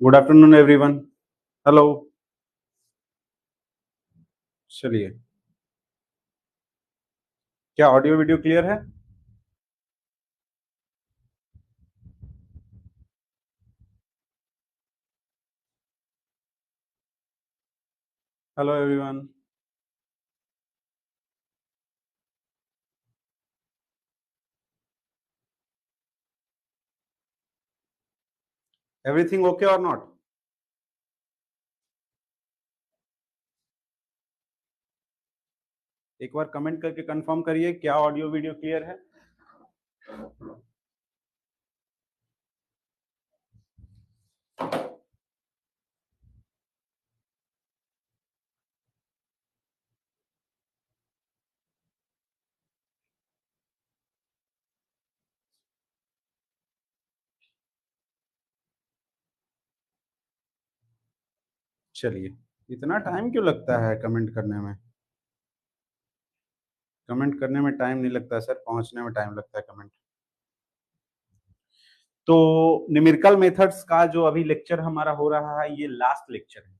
Good afternoon everyone. Hello. चलिए, क्या audio video clear है? Hello everyone. एवरीथिंग ओके और नॉट? एक बार कमेंट करके कंफर्म करिए क्या ऑडियो वीडियो क्लियर है। चलिए, इतना टाइम क्यों लगता है कमेंट करने में? कमेंट करने में टाइम नहीं लगता सर, पहुंचने में टाइम लगता है कमेंट। तो न्यूमेरिकल मेथड्स का जो अभी लेक्चर हमारा हो रहा है, ये लास्ट लेक्चर है।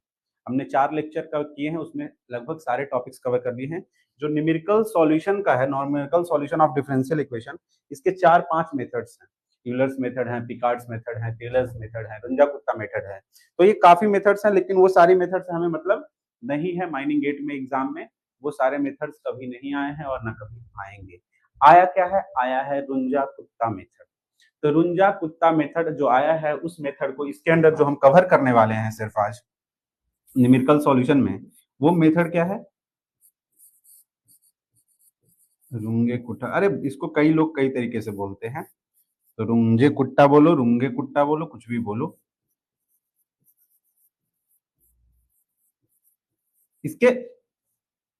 हमने 4 लेक्चर किए हैं, उसमें लगभग सारे टॉपिक्स कवर कर लिए हैं। जो न्यूमेरिकल सॉल्यूशन का है, numerical solution of differential equation, इसके 4-5 मेथड्स हैं। यूलर्स मेथड है, पिकार्ड्स मेथड है, टेलर्स मेथड है, रंजा-गुप्ता मेथड है। तो ये काफी मेथड्स हैं, लेकिन वो सारी मेथड्स हमें मतलब नहीं है माइनिंग गेट में एग्जाम में। वो सारे मेथड्स कभी नहीं आए हैं और ना कभी आएंगे। आया क्या है? आया है रुंजा-कुत्ता मेथड। तो रुंजा कुत्ता मेथड जो आया है, उस मेथड को इसके अंदर जो हम कवर करने वाले हैं सिर्फ आज न्यूमेरिकल सॉल्यूशन में, वो मेथड क्या है? रुंगे कुट्टा। अरे इसको कई लोग कई तरीके से बोलते हैं, तो रुंजे कुट्टा बोलो, रुंगे कुट्टा बोलो, कुछ भी बोलो। इसके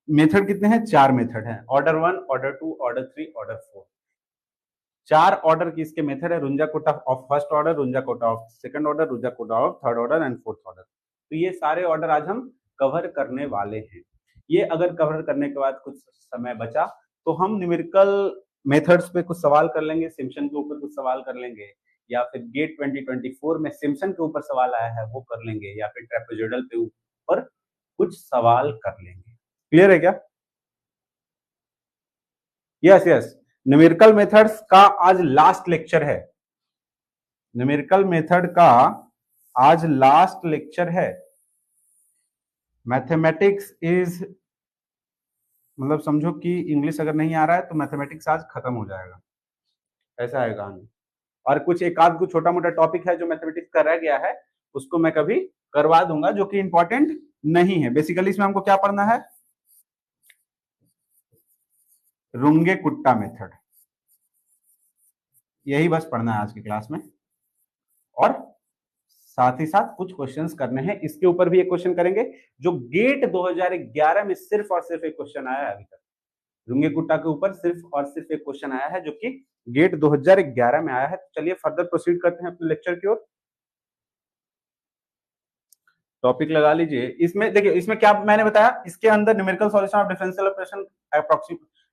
मेथड कितने हैं? 4 मेथड हैं। Order 1, order 2, order 3, order 4। 4 order की इसके मेथड है। Runge Kutta of first order, Runge Kutta of second order, Runge Kutta of third order and fourth order. तो ये सारे ऑर्डर आज हम कवर करने वाले हैं। ये अगर कवर करने के बाद कुछ समय बचा तो हम न्यूमेरिकल मेथड्स पे कुछ सवाल कर लेंगे, सिम्पसन के ऊपर कुछ सवाल कर लेंगे, या फिर गेट 2024 में सिम्पसन के ऊपर सवाल आया है वो कर लेंगे, या फिर ट्रेपेजॉइडल के ऊपर कुछ सवाल कर लेंगे। क्लियर है क्या? Yes yes. न्यूमेरिकल मेथड्स का आज लास्ट लेक्चर है। न्यूमेरिकल मेथड का आज लास्ट लेक्चर है। मैथमेटिक्स इज, मतलब समझो कि इंग्लिश अगर नहीं आ रहा है तो मैथमेटिक्स आज खत्म हो जाएगा, ऐसा है कहानी। और कुछ एक आध कुछ छोटा मोटा टॉपिक है जो मैथमेटिक्स का रह गया है, उसको मैं कभी करवा दूंगा, जो कि इंपॉर्टेंट नहीं है। बेसिकली इसमें हमको क्या पढ़ना है? रुंगे कुट्टा मेथड, यही बस पढ़ना है आज की क्लास में। और साथ ही साथ कुछ क्वेश्चंस करने हैं। इसके ऊपर भी एक क्वेश्चन करेंगे जो गेट 2011 में सिर्फ और सिर्फ एक क्वेश्चन आया है अभी तक। रुंगे कुट्टा के ऊपर सिर्फ और सिर्फ एक क्वेश्चन आया है, जो कि गेट 2011 में आया है। तो चलिए फर्दर प्रोसीड करते हैं अपने लेक्चर की ओर। टॉपिक लगा लीजिए। इसमें देखिए, इसमें क्या मैंने बताया, इसके अंदर numerical solution of differential equation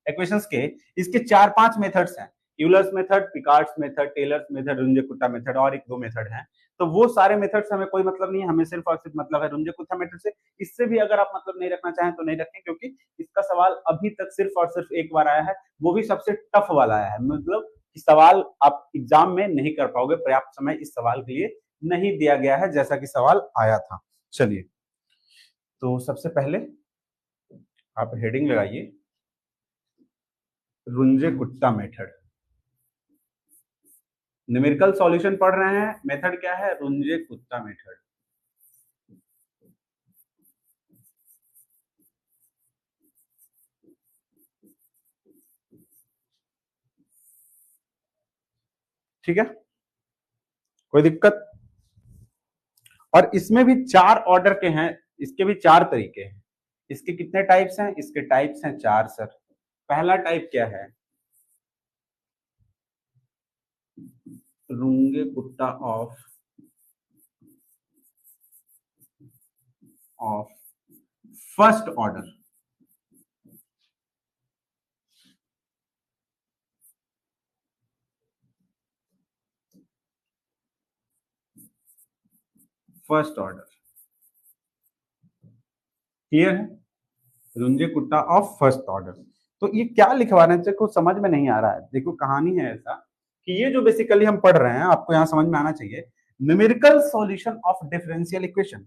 equations के इसके 4-5 मेथड्स हैं। Euler's method, Picard's method, Taylor's method, Runge Kutta method, और एक दो मेथड हैं। तो वो सारे मेथड्स हमें कोई मतलब नहीं है, हमें सिर्फ और सिर्फ मतलब है रुंजे-कुट्टा मेथड से। इससे भी अगर आप मतलब नहीं रखना चाहें तो नहीं रखें, क्योंकि इसका सवाल अभी तक सिर्फ और सिर्फ एक बार आया है, वो भी सबसे टफ वाला आया है। मतलब सवाल आप एग्जाम में नहीं कर पाओगे, पर्याप्त समय इस सवाल के लिए नहीं दिया गया है जैसा कि सवाल आया था। चलिए, तो सबसे पहले आप हेडिंग लगाइए, रुंजे कुट्टा मेथड। न्यूमेरिकल सॉल्यूशन पढ़ रहे हैं, मेथड क्या है? Runge कुट्टा method. ठीक है, कोई दिक्कत? और इसमें भी 4 ऑर्डर के हैं, इसके भी 4 तरीके हैं। इसके कितने टाइप्स हैं? इसके टाइप्स हैं 4 सर। पहला टाइप क्या है? Runge Kutta of of first order. First order. Clear है? Runge Kutta of first order. तो ये क्या लिखवा रहे हैं कुछ समझ में नहीं आ रहा है। देखो कहानी है ऐसा कि ये जो बेसिकली हम पढ़ रहे हैं आपको यहां समझ में आना चाहिए, numerical solution of differential equation.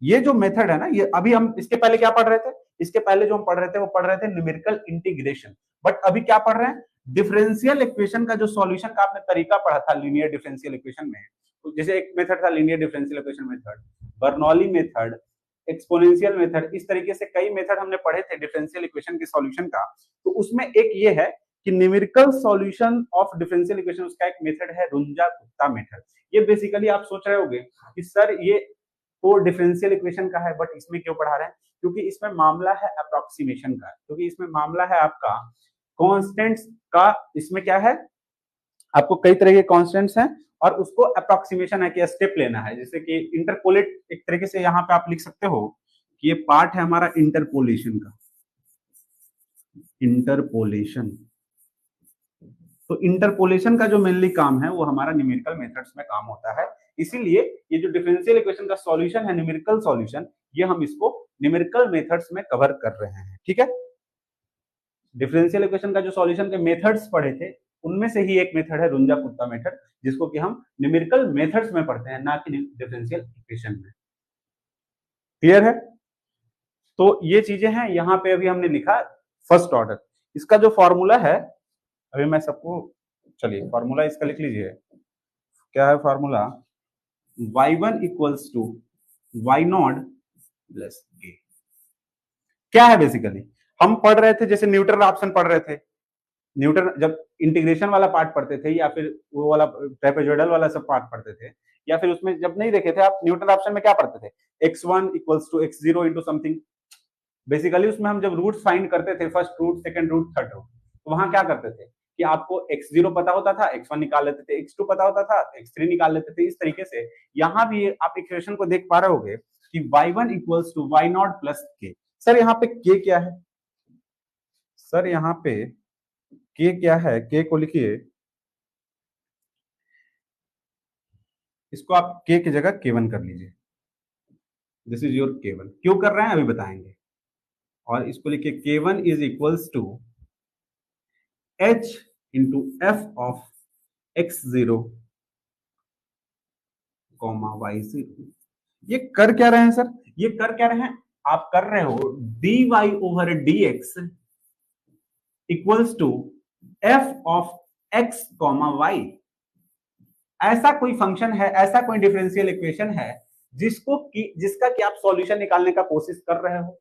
ये जो मेथड है ना, ये अभी हम इसके पहले क्या पढ़ रहे थे, इसके पहले जो हम पढ़ रहे थे वो पढ़ रहे थे न्यूमेरिकल इंटीग्रेशन। बट अभी क्या पढ़ रहे हैं, डिफरेंशियल इक्वेशन का जो सॉल्यूशन का आपने तरीका पढ़ा था लीनियर डिफरेंशियल इक्वेशन में। तो जैसे एक मेथड था linear differential equation method, Bernoulli method, exponential method, इस तरीके से कई मेथड हमने पढ़े थे डिफरेंशियल इक्वेशन के सॉल्यूशन का। तो उसमें एक ये है कि numerical solution of differential equation, उसका एक मेथड है रुंजा-कुट्टा मेथड। ये बेसिकली आप सोच रहे होंगे कि सर ये तो डिफरेंशियल इक्वेशन का है बट इसमें क्यों पढ़ा रहे हैं, क्योंकि इसमें मामला है अप्रोक्सीमेशन का, क्योंकि इसमें मामला है आपका कांस्टेंट्स का। इसमें क्या है, आपको कई तरह के कांस्टेंट्स हैं और उसको अप्रोक्सीमेशन है कि स्टेप लेना है। जैसे कि इंटरपोलेट, एक तरीके से यहाँ पे आप लिख सकते हो कि ये पार्ट है हमारा इंटरपोलेशन का, इंटरपोलेशन। तो इंटरपोलेशन का जो मेनली काम है वो हमारा न्यूमेरिकल मेथड्स में काम होता है। इसीलिए ये जो डिफरेंशियल इक्वेशन का सॉल्यूशन है, न्यूमेरिकल सॉल्यूशन, ये हम इसको न्यूमेरिकल मेथड्स में कवर कर रहे हैं। ठीक है, डिफरेंशियल इक्वेशन का जो सॉल्यूशन के मेथड्स पढ़े थे उनमें से ही एक मेथड है रुंजा-कुट्टा मेथड, जिसको कि हम न्यूमेरिकल मेथड्स में पढ़ते हैं, ना कि डिफरेंशियल इक्वेशन में। क्लियर है? तो ये चीजें हैं, यहाँ पे अभी हमने लिखा फर्स्ट ऑर्डर। इसका जो फॉर्मूला है अभी मैं सबको, चलिए फॉर्मूला इसका लिख लीजिए। क्या है formula, y1 equals to y not plus k। क्या है बेसिकली, हम पढ़ रहे थे जैसे न्यूटन ऑप्शन पढ़ रहे थे, न्यूटन जब इंटीग्रेशन वाला पार्ट पढ़ते थे या फिर वो वाला ट्रेपेजॉइडल वाला सब पार्ट पढ़ते थे, या फिर उसमें जब नहीं देखे थे आप, न्यूटन ऑप्शन में क्या पढ़ते थे, x1 equals to x0 into something. Basically उसमें हम जब रूट फाइंड करते थे, first root, second root, third root, तो वहां क्या करते थे कि आपको x0 पता होता था, x1 निकाल लेते थे, x2 पता होता था, x3 निकाल लेते थे। इस तरीके से यहाँ भी आप इक्वेशन को देख पा रहे होगे कि y1 equals to y not plus k। Sir यहाँ पे k क्या है, सर यहाँ पे k क्या है, k को लिखिए, इसको आप k की जगह k1 कर लीजिए। This is your k1। क्यों कर रहे हैं अभी बताएंगे। और इसको लिखिए k1 is equals to h into F of x0 comma y0। ये कर क्या रहे हैं सर, ये कर क्या रहे हैं, आप कर रहे हो dy over dx equals to F of x comma y। ऐसा कोई फंक्शन है, ऐसा कोई डिफरेंशियल इक्वेशन है जिसका कि आप सॉल्यूशन निकालने का कोशिश कर रहे हो,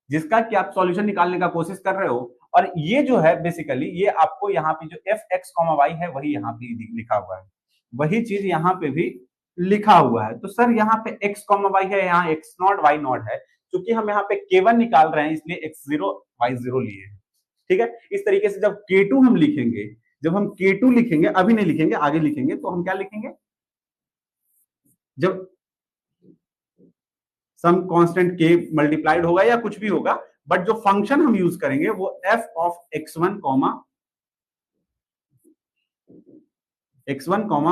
जिसका कि आप सॉल्यूशन निकालने का कोशिश कर रहे हो। और ये जो है बेसिकली ये आपको यहाँ पे जो एफ एक्स कॉमा वाई है वही यहाँ पे लिखा हुआ है, वही चीज यहाँ पे भी लिखा हुआ है। तो सर यहाँ पे एक्स कॉमा वाई है, यहाँ एक्स नॉट वाई नॉट है, क्योंकि हम यहाँ पे k1 निकाल रहे हैं इसलिए x0 y0 लिए हैं। ठीक है, इस तरीके से जब k2 हम लिखेंगे, जब हम k2 लिखेंगे, अभी नहीं लिखेंगे आगे लिखेंगे, तो हम क्या लिखेंगे, जब सम कांस्टेंट k मल्टीप्लाइड होगा या कुछ भी होगा, बट जो फंक्शन हम यूज करेंगे वो f of x1 comma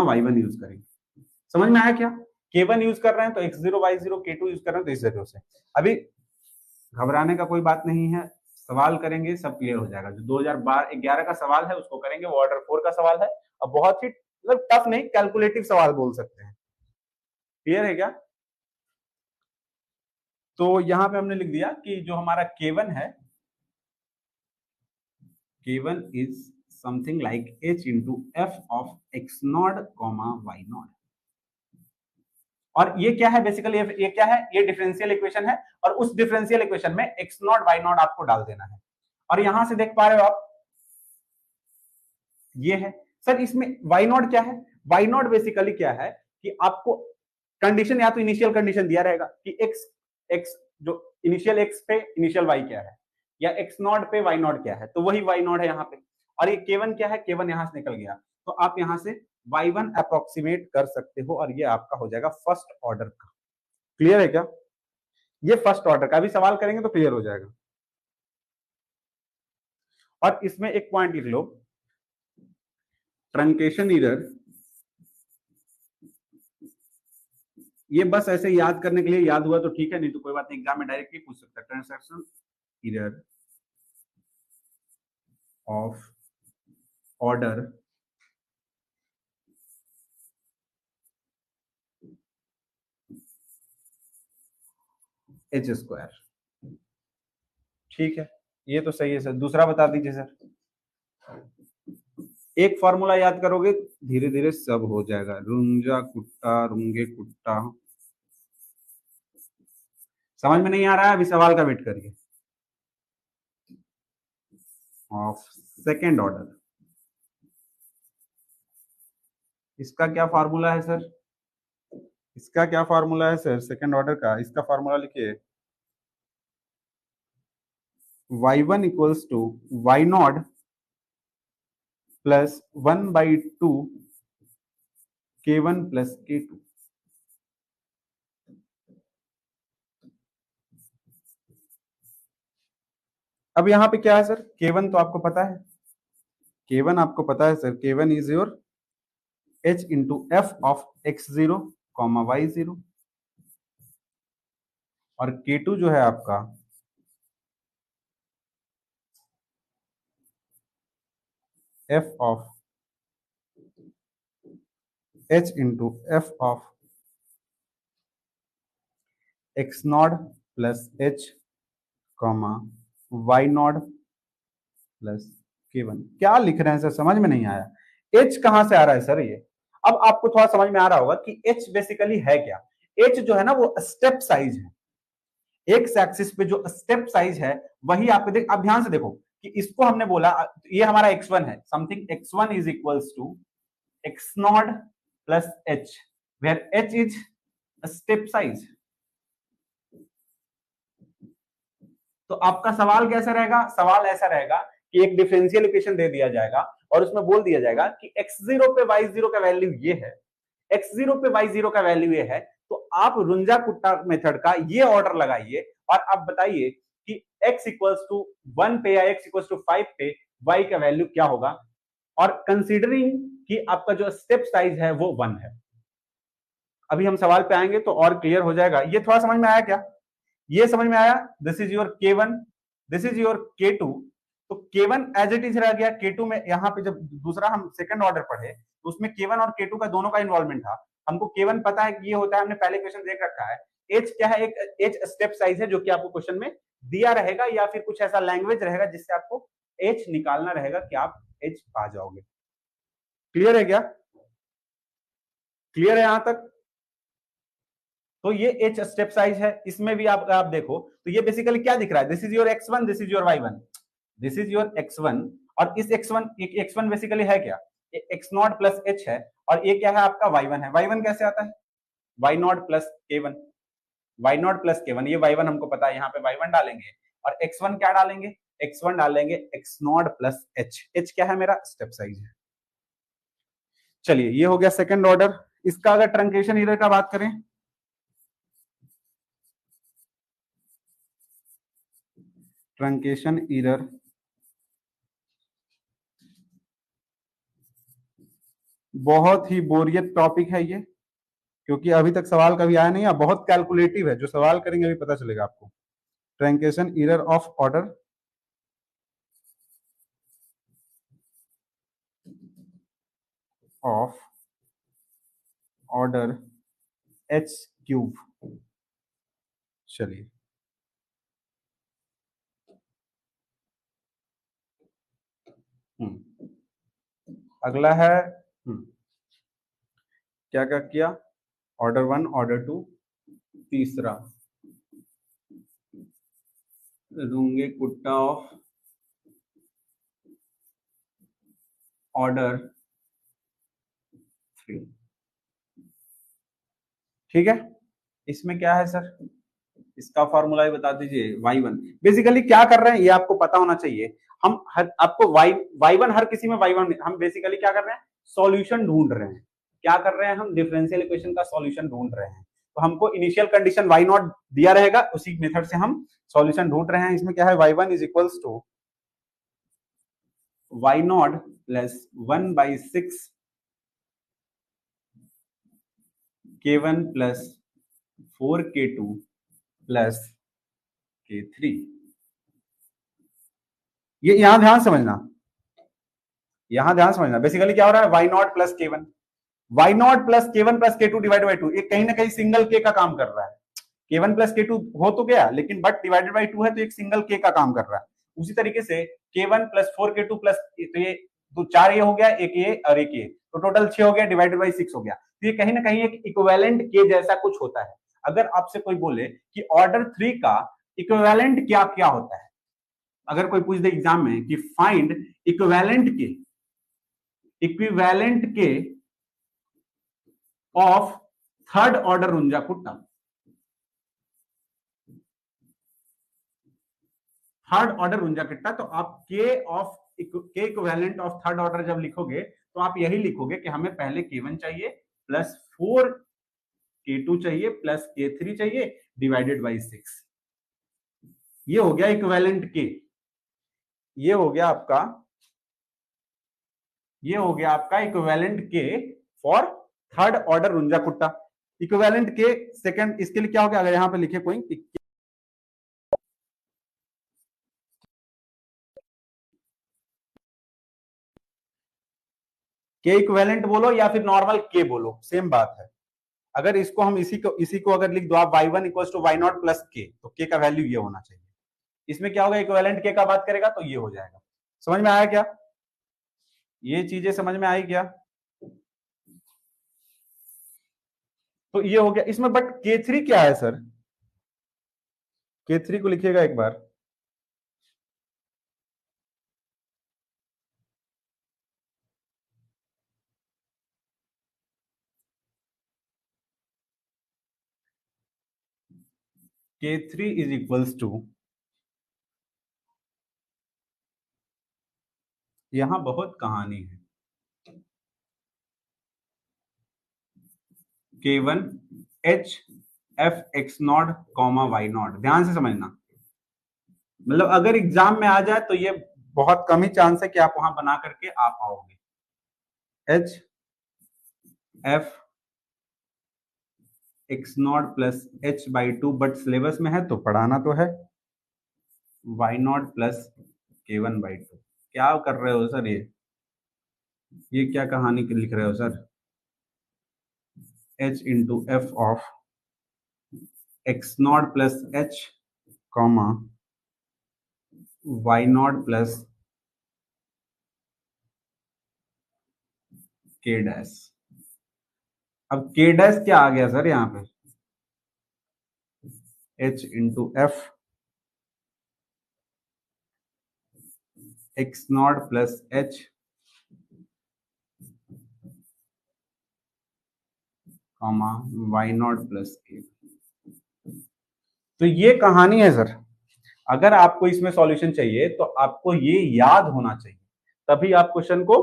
y1 use करेंगे। समझ में आया क्या, k1 यूज कर रहे हैं तो x0 y0, k2 यूज कर रहे हैं तो इस जरिए से। अभी घबराने का कोई बात नहीं है, सवाल करेंगे सब क्लियर हो जाएगा। जो 2011 का सवाल है उसको करेंगे, वो ऑर्डर 4 का सवाल है, और बहुत ही मतलब टफ नहीं, कैलकुलेटिव सवाल बोल सकते हैं। क्लियर है क्या? तो यहां पे हमने लिख दिया कि जो हमारा k1 है, k1 is something like h into f of x not comma y not. और ये क्या है बेसिकली, ये क्या है, ये डिफरेंशियल इक्वेशन है, और उस डिफरेंशियल इक्वेशन में x नॉट y नॉट आपको डाल देना है। और यहां से देख पा रहे हो आप, ये है सर, इसमें y नॉट क्या है, y नॉट बेसिकली क्या है कि आपको कंडीशन, या तो इनिशियल कंडीशन दिया रहेगा कि x जो इनिशियल x पे इनिशियल y क्या है, या x नॉट पे y नॉट क्या है, तो वही y नॉट है यहाँ पे। और ये k1 क्या है, k1 यहां से निकल गया, तो आप यहां से y1 अप्रोक्सीमेट कर सकते हो, और ये आपका हो जाएगा फर्स्ट ऑर्डर का। क्लियर है क्या, ये फर्स्ट ऑर्डर का, अभी सवाल करेंगे तो क्लियर हो जाएगा। और इसमें एक पॉइंट लिख लो, ट्रंकेशन एरर ये बस ऐसे याद करने के लिए, याद हुआ तो ठीक है, नहीं तो कोई बात नहीं, एग्जाम में डायरेक्टली पूछ सकता है। Transaction error of order H square. ठीक है, ये तो सही है सर। दूसरा बता दीजिए सर। एक फॉर्मूला याद करोगे धीरे धीरे सब हो जाएगा। रुंजा कुट्टा रुंगे कुट्टा। समझ में नहीं आ रहा है, अभी सवाल का वेट करिए। ऑफ सेकेंड ऑर्डर, इसका क्या फॉर्मूला है सर? इसका क्या फॉर्मूला है सर सेकेंड ऑर्डर का? इसका फॉर्मूला लिखिए, y1 equals to Y not plus 1/2 k1 plus k2। अब यहाँ पे क्या है सर? k1 तो आपको पता है, k1 आपको पता है sir, k1 is your h into F of x0 comma y0, और k2 जो है आपका f of h into F of X not plus h comma Y not plus k1। क्या लिख रहे हैं सर, समझ में नहीं आया। h कहां से आ रहा है सर ये? अब आपको थोड़ा समझ में आ रहा होगा कि h बेसिकली है क्या। h जो है ना वो स्टेप साइज है। एक्स एक्सिस पे जो स्टेप साइज है वही आपको देख, आप ध्यान से देखो कि इसको हमने बोला ये हमारा x1 है, something x1 is equals to X not plus h, where h is step size. तो आपका सवाल कैसा रहेगा? सवाल ऐसा रहेगा कि एक डिफरेंशियल इक्वेशन दे दिया जाएगा और उसमें बोल दिया जाएगा कि x0 पे y0 का वैल्यू ये है, x0 पे y0 का वैल्यू ये है, तो आप रुंजा कुट्टा मेथड का ये ऑर्डर लगाइए और आप बताइए कि x इक्वल्स टू 1 पे या x इक्वल्स टू 5 पे y का वैल्यू क्या होगा, और कंसीडरिंग कि आपका जो स्टेप साइज है वो 1 है। अभी हम सवाल पे आएंगे तो और क्लियर हो जाएगा। ये थोड़ा समझ में आया क्या? ये समझ में आया? This is your k1, this is your k2। तो k1 एज इट इज रह गया, k2 में यहाँ पे जब दूसरा हम सेकंड ऑर्डर पढ़े तो उसमें k1 और k2 का दोनों का इन्वॉल्वमेंट था। हमको k1 पता है कि ये होता है, हमने पहले क्वेश्चन देख रखा है। h क्या है? एक h स्टेप साइज है जो कि आपको क्वेश्चन में दिया रहेगा, या फिर कुछ ऐसा लैंग्वेज रहेगा जिससे आपको h निकालना रहेगा कि आप h पा जाओगे। क्लियर है क्या? क्लियर है यहां तक? तो ये एच स्टेप साइज है। इसमें भी आप देखो तो ये बेसिकली क्या दिख रहा है? This is your x1, this is your y1, this is your x1, और इस x1 बेसिकली है क्या? एक्स नॉट प्लस एच है, और ये क्या है आपका y1 है। y1 कैसे आता है? y not plus k1, y not plus k1, ये y1 हमको पता है, यहाँ पे y1 डालेंगे और x1 क्या डालेंगे? x1 डालेंगे x नॉट प्लस h क्या है मेरा? स्टेप साइज है। चलिए ये हो गया सेकंड ऑर्डर। इसका अगर ट्रंकेशन एरर का बात करें, ट्रंकेशन एरर बहुत ही बोरियत टॉपिक है ये, क्योंकि अभी तक सवाल कभी आया नहीं है, बहुत कैलकुलेटिव है। जो सवाल करेंगे अभी पता चलेगा आपको। Truncation error of order of order H cube. चलिए अगला है क्या क्या किया? ऑर्डर 1, ऑर्डर 2, तीसरा रूंगे कुट्टा ऑफ ऑर्डर 3। ठीक है, इसमें क्या है सर? इसका फॉर्मूला ही बता दीजिए। y1 बेसिकली क्या कर रहे हैं ये आपको पता होना चाहिए। हम आपको y1 हर किसी में y1, हम बेसिकली क्या कर रहे हैं? सॉल्यूशन ढूंढ रहे हैं। क्या कर रहे हैं? हम डिफरेंशियल इक्वेशन का सॉल्यूशन ढूंढ रहे हैं। तो हमको इनिशियल कंडीशन y नॉट दिया रहेगा, उसी मेथड से हम सॉल्यूशन ढूंढ रहे हैं। इसमें क्या है? y1 is equals to y not plus 1/6 k1 plus 4k2 plus k3। ये यहां ध्यान समझना, यहां ध्यान समझना, बेसिकली क्या हो रहा है, Y not plus k1, Y not plus k1 plus k2 divided by 2, ये कहीं ना कहीं सिंगल k का काम कर रहा है। k1 प्लस k2 हो तो गया, लेकिन बट डिवाइडेड बाई 2 है तो एक सिंगल k का काम कर रहा है। उसी तरीके से k1 प्लस 4k2 प्लस, तो ये तो 4 ये हो गया, एक ये और एक ये, तो टोटल 6 हो गया, डिवाइडेड बाई 6 हो गया। तो ये कहीं ना कहीं एक इक्विवेलेंट k जैसा कुछ होता है। अगर आपसे कोई बोले कि ऑर्डर 3 का इक्विवेलेंट क्या क्या होता है, अगर कोई पूछ दे एग्जाम में कि find equivalent k of third order Runge Kutta, third order Runge Kutta, तो आप के इक्विवेलेंट ऑफ थर्ड ऑर्डर जब लिखोगे तो आप यही लिखोगे कि हमें पहले k1 चाहिए प्लस 4 k2 चाहिए प्लस k3 चाहिए डिवाइडेड बाई 6। ये हो गया इक्विवेलेंट के, ये हो गया आपका, ये हो गया आपका इक्विवेलेंट के for third order Runge कुट्टा। Equivalent के सेकंड, इसके लिए क्या हो गया, अगर यहां पे लिखे कोई के इक्विवेलेंट बोलो या फिर नॉर्मल के बोलो, सेम बात है। अगर इसको हम इसी को अगर लिख दो आप, y1 equal to Y not plus K, तो के का वैल्यू ये होना चाहिए। इसमें क्या होगा, इक्विवेलेंट के का बात करेगा तो ये हो जाएगा। समझ में आया क्या, ये चीजें समझ में आई क्या? तो ये हो गया इसमें, बट k3 क्या है सर, k3 को लिखिएगा एक बार। k3 इज इक्वल्स टू, यहां बहुत कहानी है, k1 h f x not comma y not, ध्यान से समझना। मतलब अगर एग्जाम में आ जाए तो ये बहुत कम ही चांस है कि आप वहां बना करके आ पाओगे। h f x not plus h by 2, but syllabus में है तो पढ़ाना तो है, y not plus k1 by 2। क्या कर रहे हो सर, ये क्या कहानी लिख रहे हो sir, h into F of x not plus h comma y not plus k dash. अब k डैश क्या आ गया सर यहाँ पे, h into F x not plus h comma y not plus k। तो ये कहानी है सर। अगर आपको इसमें सॉल्यूशन चाहिए तो आपको ये याद होना चाहिए, तभी आप क्वेश्चन को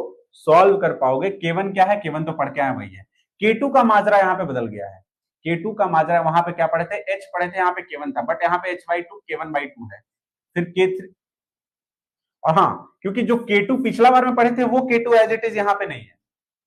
सॉल्व कर पाओगे। k1 क्या है, k1 तो पढ़ के आए वही है। k2 का माजरा यहाँ पे बदल गया है, k2 का माजरा, वहां पे क्या पढ़े थे, h पढ़े थे, यहाँ पे k1 था, बट यहाँ पे h बाई 2 k1 बाई 2 है। फिर k3, और हाँ, क्योंकि जो k2 पिछला बार में पढ़े थे वो k2 एज इट इज यहाँ पे नहीं है,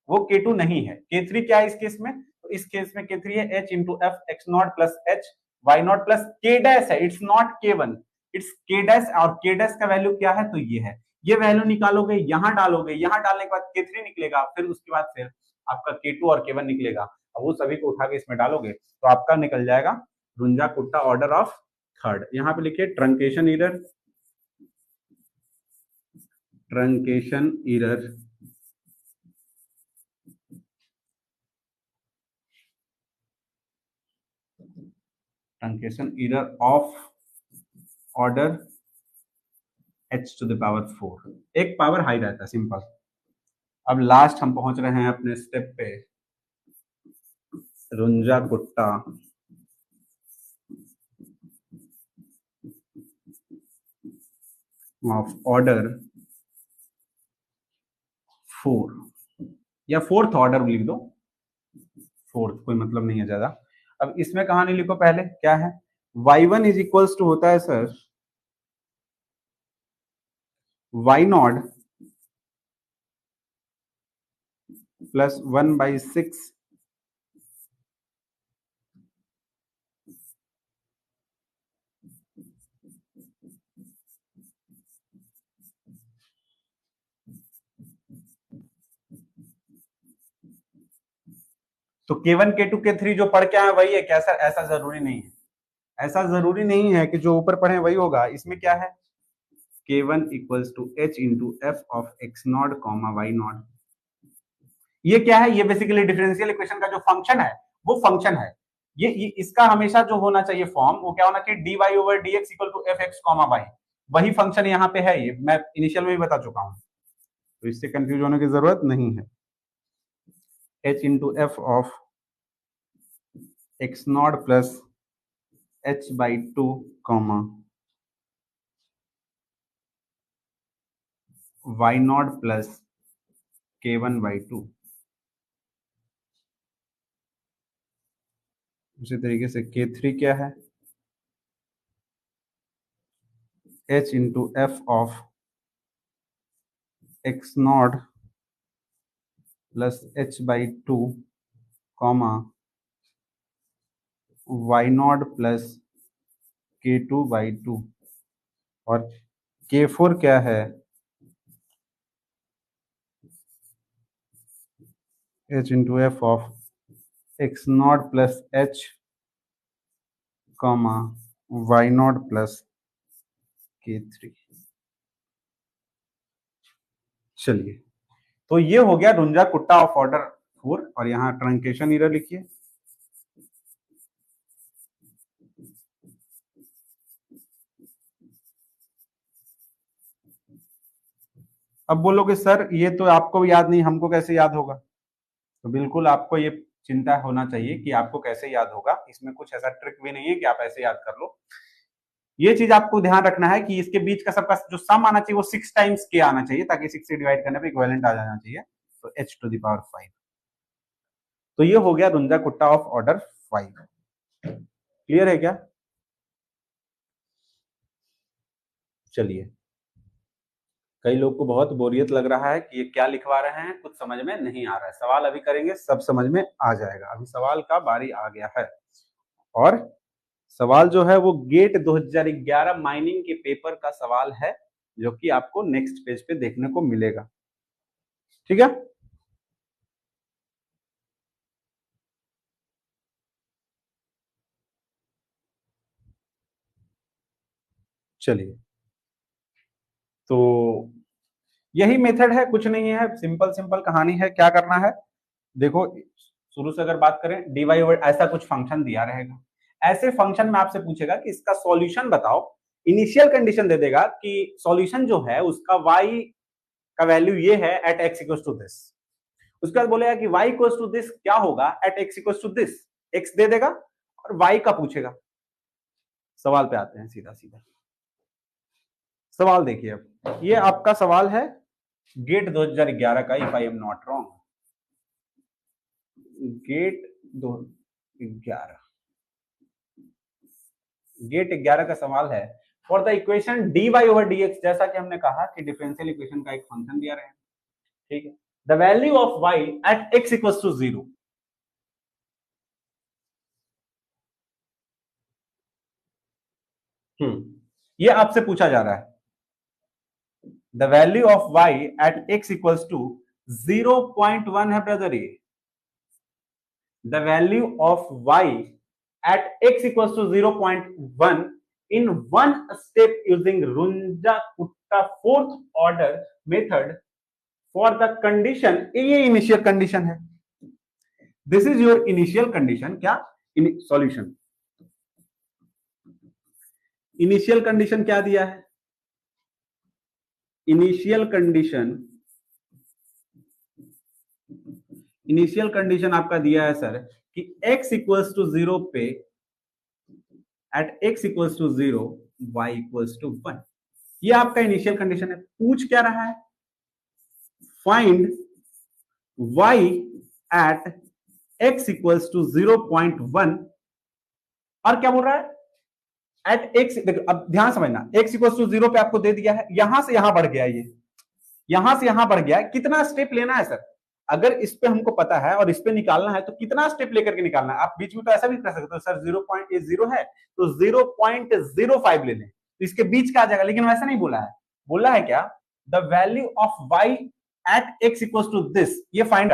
वो k2 नहीं है। k3 क्या है इस केस में, तो इस केस में k3 है h into f x not plus h y not plus k dash है, it's not k1, it's k dash, और k डैश का वैल्यू क्या है, तो ये है। ये वैल्यू निकालोगे, यहां डालोगे, यहां डालने के बाद k3 निकलेगा, फिर उसके बाद फिर आपका k2 और k1 निकलेगा। अब वो सभी को उठा के इसमें डालोगे तो आपका निकल जाएगा Runge Kutta order of third. यहाँ पे लिखिए truncation error, truncation error truncation error of order h to the power 4, एक पावर हाई रहता है, सिंपल। अब लास्ट हम पहुंच रहे हैं अपने स्टेप पे, रुंजा कुट्टा ऑफ ऑर्डर 4, या फोर्थ ऑर्डर लिख दो, फोर्थ कोई मतलब नहीं है ज्यादा। अब इसमें कहानी लिखो, पहले क्या है, y1 इज इक्वल्स टू होता है sir y not plus 1 by 6 तो K1 K2 K3 जो पढ़ के आए वही है क्या सर? ऐसा जरूरी नहीं है, ऐसा जरूरी नहीं है कि जो ऊपर पढ़े वही होगा। इसमें क्या है, K1 equals to H into F of X not comma Y not. ये क्या है? ये बेसिकली डिफरेंशियल इक्वेशन का जो फंक्शन है वो फंक्शन है। ये इसका हमेशा जो होना चाहिए फॉर्म वो क्या होना चाहिए, dy over dx equal to F X comma Y. वही फंक्शन यहाँ पे है, ये मैं इनिशियल में भी बता चुका हूं, तो इससे कंफ्यूज होने की जरूरत नहीं है। h into F of X not plus h by two comma Y not plus k1 by two. उसी तरीके से K3 क्या है, h into F of X not plus h by two comma Y not plus K2 by two. और K4 क्या है, h into F of X not plus h comma Y not plus K3। चलिए, तो ये हो गया रुंजा कुट्टा of order 4, और यहाँ ट्रंकेशन एरर लिखिए। अब बोलोगे सर ये तो आपको भी याद नहीं, हमको कैसे याद होगा? तो बिल्कुल आपको ये चिंता होना चाहिए कि आपको कैसे याद होगा। इसमें कुछ ऐसा ट्रिक भी नहीं है कि आप ऐसे याद कर लो। ये चीज आपको ध्यान रखना है कि इसके बीच का सबका जो सम आना चाहिए वो 6 टाइम्स के आना चाहिए, ताकि 6 से डिवाइड करने पे इक्विवेलेंट आ जाना चाहिए। तो h टू द पावर 5। तो ये हो गया रुंजा कुट्टा ऑफ ऑर्डर 5। क्लियर है क्या? चलिए, कई लोग को बहुत बोरियत लग रहा है कि ये क्या लिखवा रहे हैं, कुछ समझ में नहीं आ रहा है। सवाल अभी करेंगे, सब समझ में आ जाएगा। अभी सवाल का बारी आ गया है, और सवाल जो है वो गेट 2011 माइनिंग के पेपर का सवाल है, जो कि आपको नेक्स्ट पेज पे देखने को मिलेगा। ठीक है, चलिए, तो यही मेथड है, कुछ नहीं है, सिंपल सिंपल कहानी है। क्या करना है, देखो शुरू से अगर बात करें, dy ओवर ऐसा कुछ फंक्शन दिया रहेगा। ऐसे फंक्शन में आपसे पूछेगा कि इसका सॉल्यूशन बताओ। इनिशियल कंडीशन दे देगा कि सॉल्यूशन जो है उसका y का वैल्यू ये है at x equals to this. उसके बाद बोलेगा कि y इक्वल्स टू दिस क्या होगा at x equals to this. x दे देगा और y का पूछेगा। सवाल पे आते हैं सीधा सीधा। सवाल देखिए, अब ये आपका सवाल है गेट 2011 का, if I am not wrong, GATE 2011, GATE 11 का सवाल है। For the equation dy over dx, जैसा कि हमने कहा कि डिफरेंशियल इक्वेशन का एक फंक्शन दिया रहे हैं, ठीक है। The value of y at x equals to 0। ये आपसे पूछा जा रहा है। The value of y at x equals to 0.1 है ब्रदर। ये the value of y at x equals to 0.1 in one step using Runja-Kutta fourth order method for the condition, ये initial condition है। This is your initial condition। क्या solution? initial condition क्या दिया है? initial condition आपका दिया है sir कि x इक्वल्स टू 0 पे at x equals to 0 y equals to 1। ये आपका इनिशियल कंडीशन है। पूछ क्या रहा है, find y at x equals to 0.1, और क्या बोल रहा है एट x। देखो अब ध्यान समझना, x इक्वल्स टू 0 पे आपको दे दिया है, यहां से यहां बढ़ गया, ये यहां से यहां बढ़ गया। कितना स्टेप लेना है सर? अगर इस पे हमको पता है और इस पे निकालना है तो कितना स्टेप लेकर के निकालना है? आप बीच में तो ऐसा भी कर सकते हो सर, 0.0 है तो 0.05 ले लें, तो इसके बीच का आ जाएगा। लेकिन वैसा नहीं बोला है, बोला है क्या, the value of y at x equals to this, ये फाइंड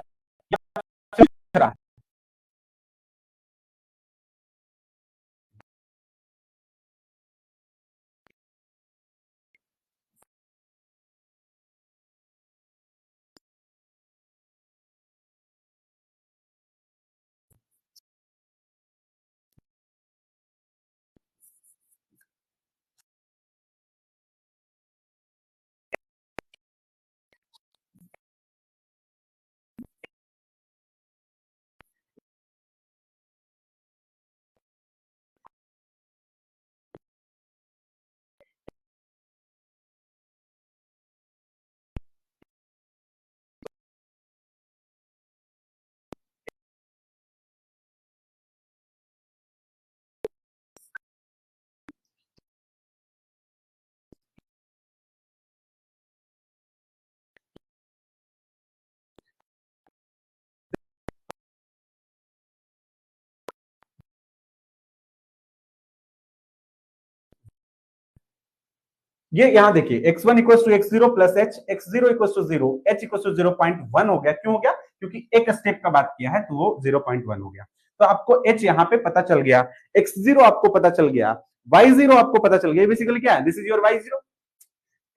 ये यहां देखिए x1 equal to x0 plus h, x0 equal to 0, h equal to 0.1 हो गया। क्यों हो गया? क्योंकि एक स्टेप का बात किया है तो वो 0.1 हो गया। तो आपको h यहां पे पता चल गया, x0 आपको पता चल गया, y0 आपको पता चल गया। बेसिकली क्या है? This is your y0।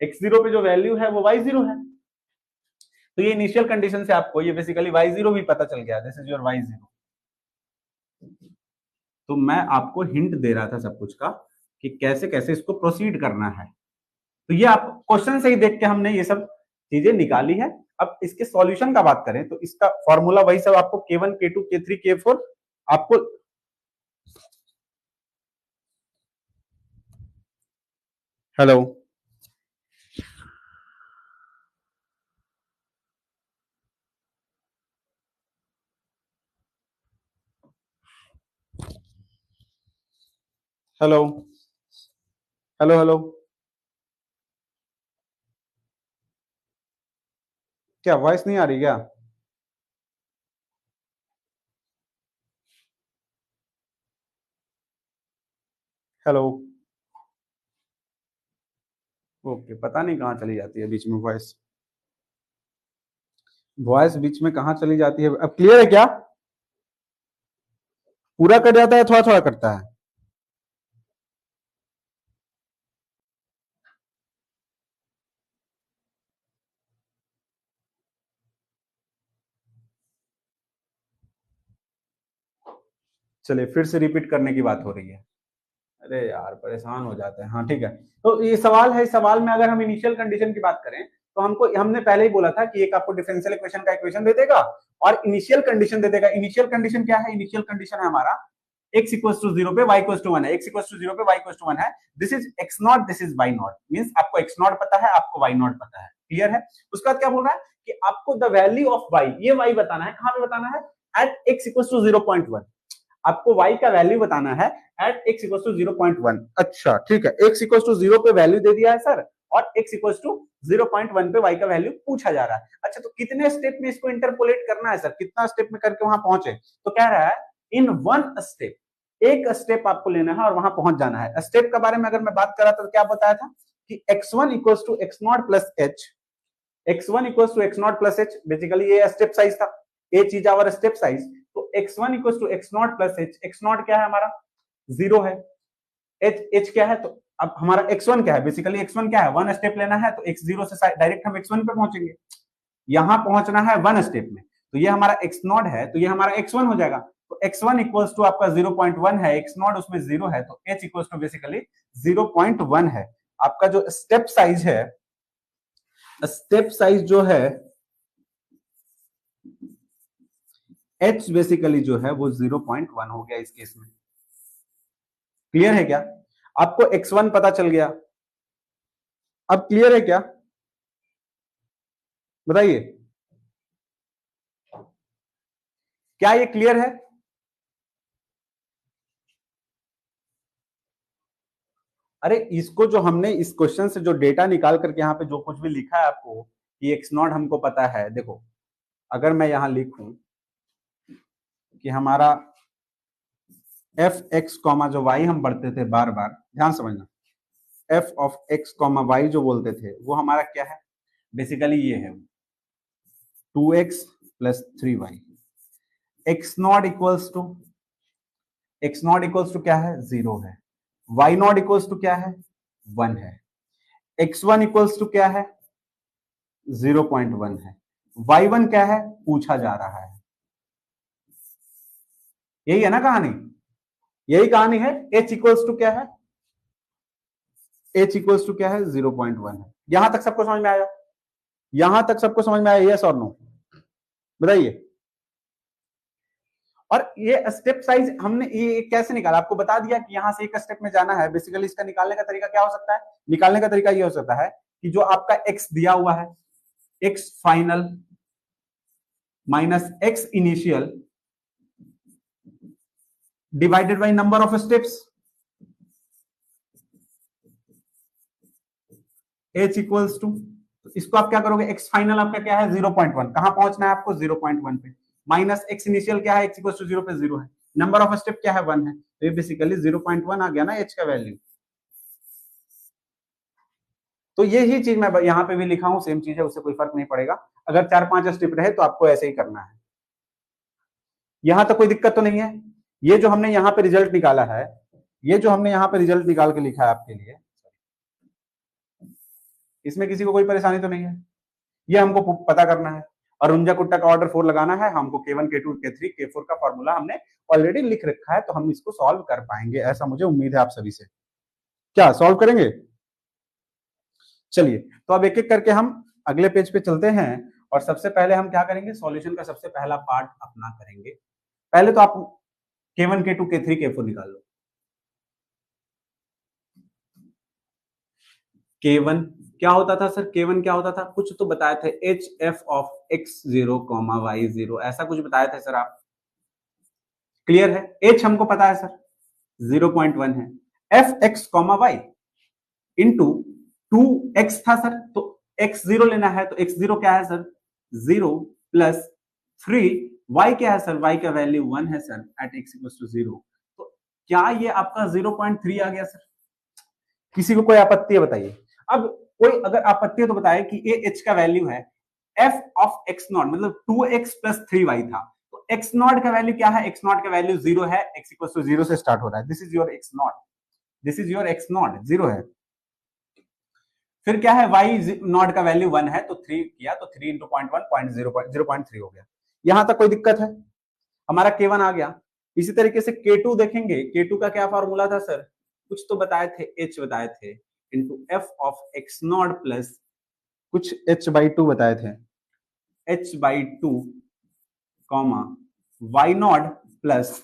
x0 पे जो वैल्यू है वो y0 है। तो ये इनिशियल कंडीशन से आपको ये बेसिकली y0 भी पता चल गया, दिस इज योर y0। तो मैं आपको हिंट दे रहा था सब कुछ का कि कैसे कैसे इसको प्रोसीड करना है। तो ये आप क्वेश्चन से ही देख के हमने ये सब चीजें निकाली है। अब इसके सॉल्यूशन का बात करें तो इसका फॉर्मूला वही सब आपको K1 K2 K3 K4 आपको हेलो हेलो हेलो हेलो क्या वॉइस नहीं आ रही क्या? हेलो ओके, पता नहीं कहाँ चली जाती है बीच में वॉइस। वॉइस बीच में कहाँ चली जाती है? अब क्लियर है क्या? पूरा कट जाता है, थोड़ा थोड़ा करता है? चलिए फिर से रिपीट करने की बात हो रही है। अरे यार परेशान हो जाते हैं। हाँ ठीक है। तो ये सवाल है, इस सवाल में अगर हम इनिशियल कंडीशन की बात करें तो हमको हमने पहले ही बोला था कि एक आपको डिफरेंशियल इक्वेशन का इक्वेशन दे देगा और इनिशियल कंडीशन दे देगा। इनिशियल कंडीशन क्या है? इनिशियल कंडीशन है हमारा x इक्वल टू 0 पे y इक्वल टू 1 है, x इक्वल टू 0 पे y इक्वल टू 1 है। This is x not, this is y not. Means आपको x नॉट पता है, आपको y नॉट पता है। क्लियर है? उसके बाद क्या बोल रहा है कि आपको द वैल्यू ऑफ y, ये y बताना है। कहां पे बताना है? At x equal to 0.1। आपको y का वैल्यू बताना है एट x इक्वल टू 0.1। अच्छा ठीक है, x इक्वल टू 0 पे वैल्यू दे दिया है सर और x इक्वल टू 0.1 पे y का वैल्यू पूछा जा रहा है। अच्छा तो कितने स्टेप में इसको इंटरपोलेट करना है सर? कितना स्टेप में करके वहां पहुंचे? तो कह रहा है इन वन स्टेप, एक स्टेप आपको लेना है और वहां पहुंच जाना है। स्टेप के बारे में अगर मैं बात कर रहा था तो क्या बताया था कि x1 equal to x not plus h, x1 equal to x not plus h। Basically ये स्टेप साइज था, ए चीज आवर स्टेप साइज। तो x1 equal to x not plus h, x not क्या है हमारा? 0 है। h क्या है? तो अब हमारा x1 क्या है? बेसिकली x1 क्या है? वन स्टेप लेना है तो x0 से डायरेक्ट हम x1 पे पहुंचेंगे। यहां पहुंचना है वन स्टेप में, तो ये हमारा x नॉट है, तो ये हमारा x1 हो जाएगा। तो x1 इक्वल्स टू आपका 0.1 है, x नॉट उसमें 0 है, तो h इक्वल्स टू बेसिकली 0.1 है। आपका जो स्टेप साइज है, स्टेप साइज जो है h बेसिकली जो है वो 0.1 हो गया इस केस में। क्लियर है क्या? आपको x1 पता चल गया। अब क्लियर है क्या? बताइए, क्या ये क्लियर है? अरे इसको जो हमने इस क्वेश्चन से जो डेटा निकाल करके यहाँ पे जो कुछ भी लिखा है आपको कि एक्स नॉट हमको पता है। देखो अगर मैं यहां लिखूं कि हमारा एफ एक्स कॉमा जो वाई हम पढ़ते थे बार बार, ध्यान समझना, F of X comma Y जो बोलते थे वो हमारा क्या है? बेसिकली ये है 2x plus 3y। X not equals to क्या है? 0 है। वाई नॉट इक्वल्स टू क्या है? 1 है। x1 इक्वल्स टू क्या है? 0.1 है। y1 क्या है? पूछा जा रहा है। यही है ना कहानी? यही कहानी है। h इक्वल्स टू क्या है? h इक्वल्स टू क्या है? 0.1 है। यहां तक सबको समझ में आया? यहां तक सबको समझ में आया? यस और नो? बताइए। और ये स्टेप साइज हमने ये कैसे निकाला? आपको बता दिया कि यहां से एक स्टेप में जाना है। बेसिकली इसका निकालने का तरीका क्या हो सकता है? निकालने का तरीका ये हो सकता है कि जो आपका x दिया हुआ है, x final minus x initial divided by number of steps, h equals to, इसको आप क्या करोगे? x फाइनल आपका क्या है? 0.1। कहां पहुंचना है आपको? 0.1 पे। माइनस x इनिशियल क्या है? x इक्वल्स टू 0 पे 0 है। नंबर ऑफ स्टेप क्या है? 1 है। तो ये बेसिकली 0.1 आ गया ना h का वैल्यू। तो ये ही चीज मैं यहाँ पे भी लिखा हूं, सेम चीज है, उससे कोई फर्क नहीं पड़ेगा। अगर 4-5 स्टेप रहे तो आपको ऐसे ही करना है। यहां तक कोई दिक्कत तो नहीं है। ये जो हमने यहाँ पे रिजल्ट निकाला है, ये जो हमने यहाँ पे रिजल्ट निकाल के लिखा है आपके लिए, इसमें किसी को कोई परेशानी तो नहीं है। ये हमको पता करना है, और रुंजा कुट्टा का ऑर्डर 4 लगाना है हमको। K1 K2 K3 K4 का फॉर्मूला हमने ऑलरेडी लिख रखा है, तो हम इसको सॉल्व कर पाएंगे, ऐसा मुझे उम्मीद है आप सभी से। क्या सॉल्व करेंगे? चलिए, तो अब एक एक करके हम अगले पेज पे चलते हैं, और सबसे पहले हम क्या करेंगे, सॉल्यूशन का सबसे पहला पार्ट अपना करेंगे। पहले तो आप K1 K2 K3 K4 निकाल लो। K1 क्या होता था सर? K1 क्या होता था? कुछ तो बताए थे, HF ऑफ x0, y0, ऐसा कुछ बताए थे सर आप। क्लियर है? H हमको पता है सर 0.1 है। F X comma Y into 2x था सर, तो x0 लेना है, तो x0 क्या है सर? 0 प्लस 3। y क्या है सर? y का वैल्यू 1 है sir at x equals to 0। तो क्या ये आपका 0.3 आ गया सर? किसी को कोई आपत्ति है बताइए। अब कोई अगर आपत्ति है तो बताए कि ये h का वैल्यू है f ऑफ x नॉट, मतलब 2x प्लस 3y था, तो x नॉट का वैल्यू क्या है? x नॉट का वैल्यू 0 है, x इक्वल्स टू 0 से स्टार्ट हो रहा है। This is your x not, this is your x not 0 है। फिर क्या है? y नॉट का वैल्यू 1 है, तो 3 किया, तो 3 इंटू 0.1 0.3 हो गया। यहां तक कोई दिक्कत है? हमारा K1 आ गया। इसी तरीके से K2 देखेंगे। K2 का क्या फॉर्मूला था सर? कुछ तो बताए थे, h बताए थे, into F of X not plus कुछ h/2 बताए थे, h/2 comma y not plus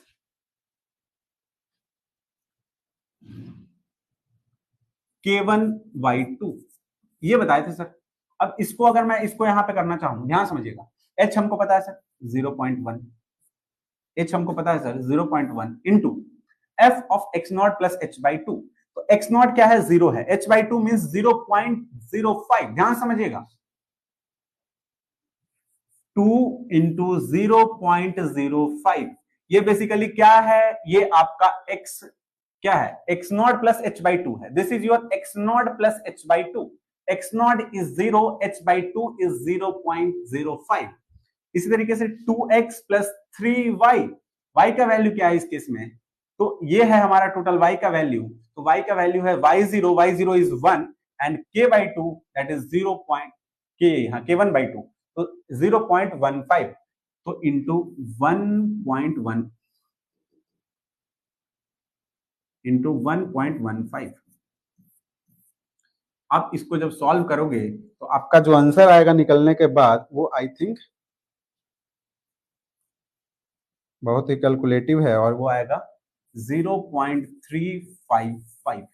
K1/2 ये बताए थे सर। अब इसको अगर मैं इसको यहां पे करना चाहूं, ध्यान समझिएगा, h हमको पता है सर 0.1, h हमको पता है sir 0.1 into F of X not plus h/2। तो x नॉट क्या है? 0 है, h/2 मींस 0.05। ध्यान समझिएगा, 2 इंटू 0.05, ये बेसिकली क्या है? ये आपका x क्या है? x नॉट प्लस h/2 है। This is your x not plus h/2। x not is 0, h/2 is 0.05। इसी तरीके से 2x प्लस 3y, y का वैल्यू क्या है इस केस में? तो ये है हमारा टोटल y का वैल्यू। तो y का वैल्यू है y0 is 1 and k/2 that is 0. k यहां k1/2, तो 0.15, तो इंटू 1.1 इंटू 1.15। आप इसको जब सॉल्व करोगे तो आपका जो आंसर आएगा निकलने के बाद, वो आई थिंक बहुत ही कैलकुलेटिव है, और वो आएगा 0.355।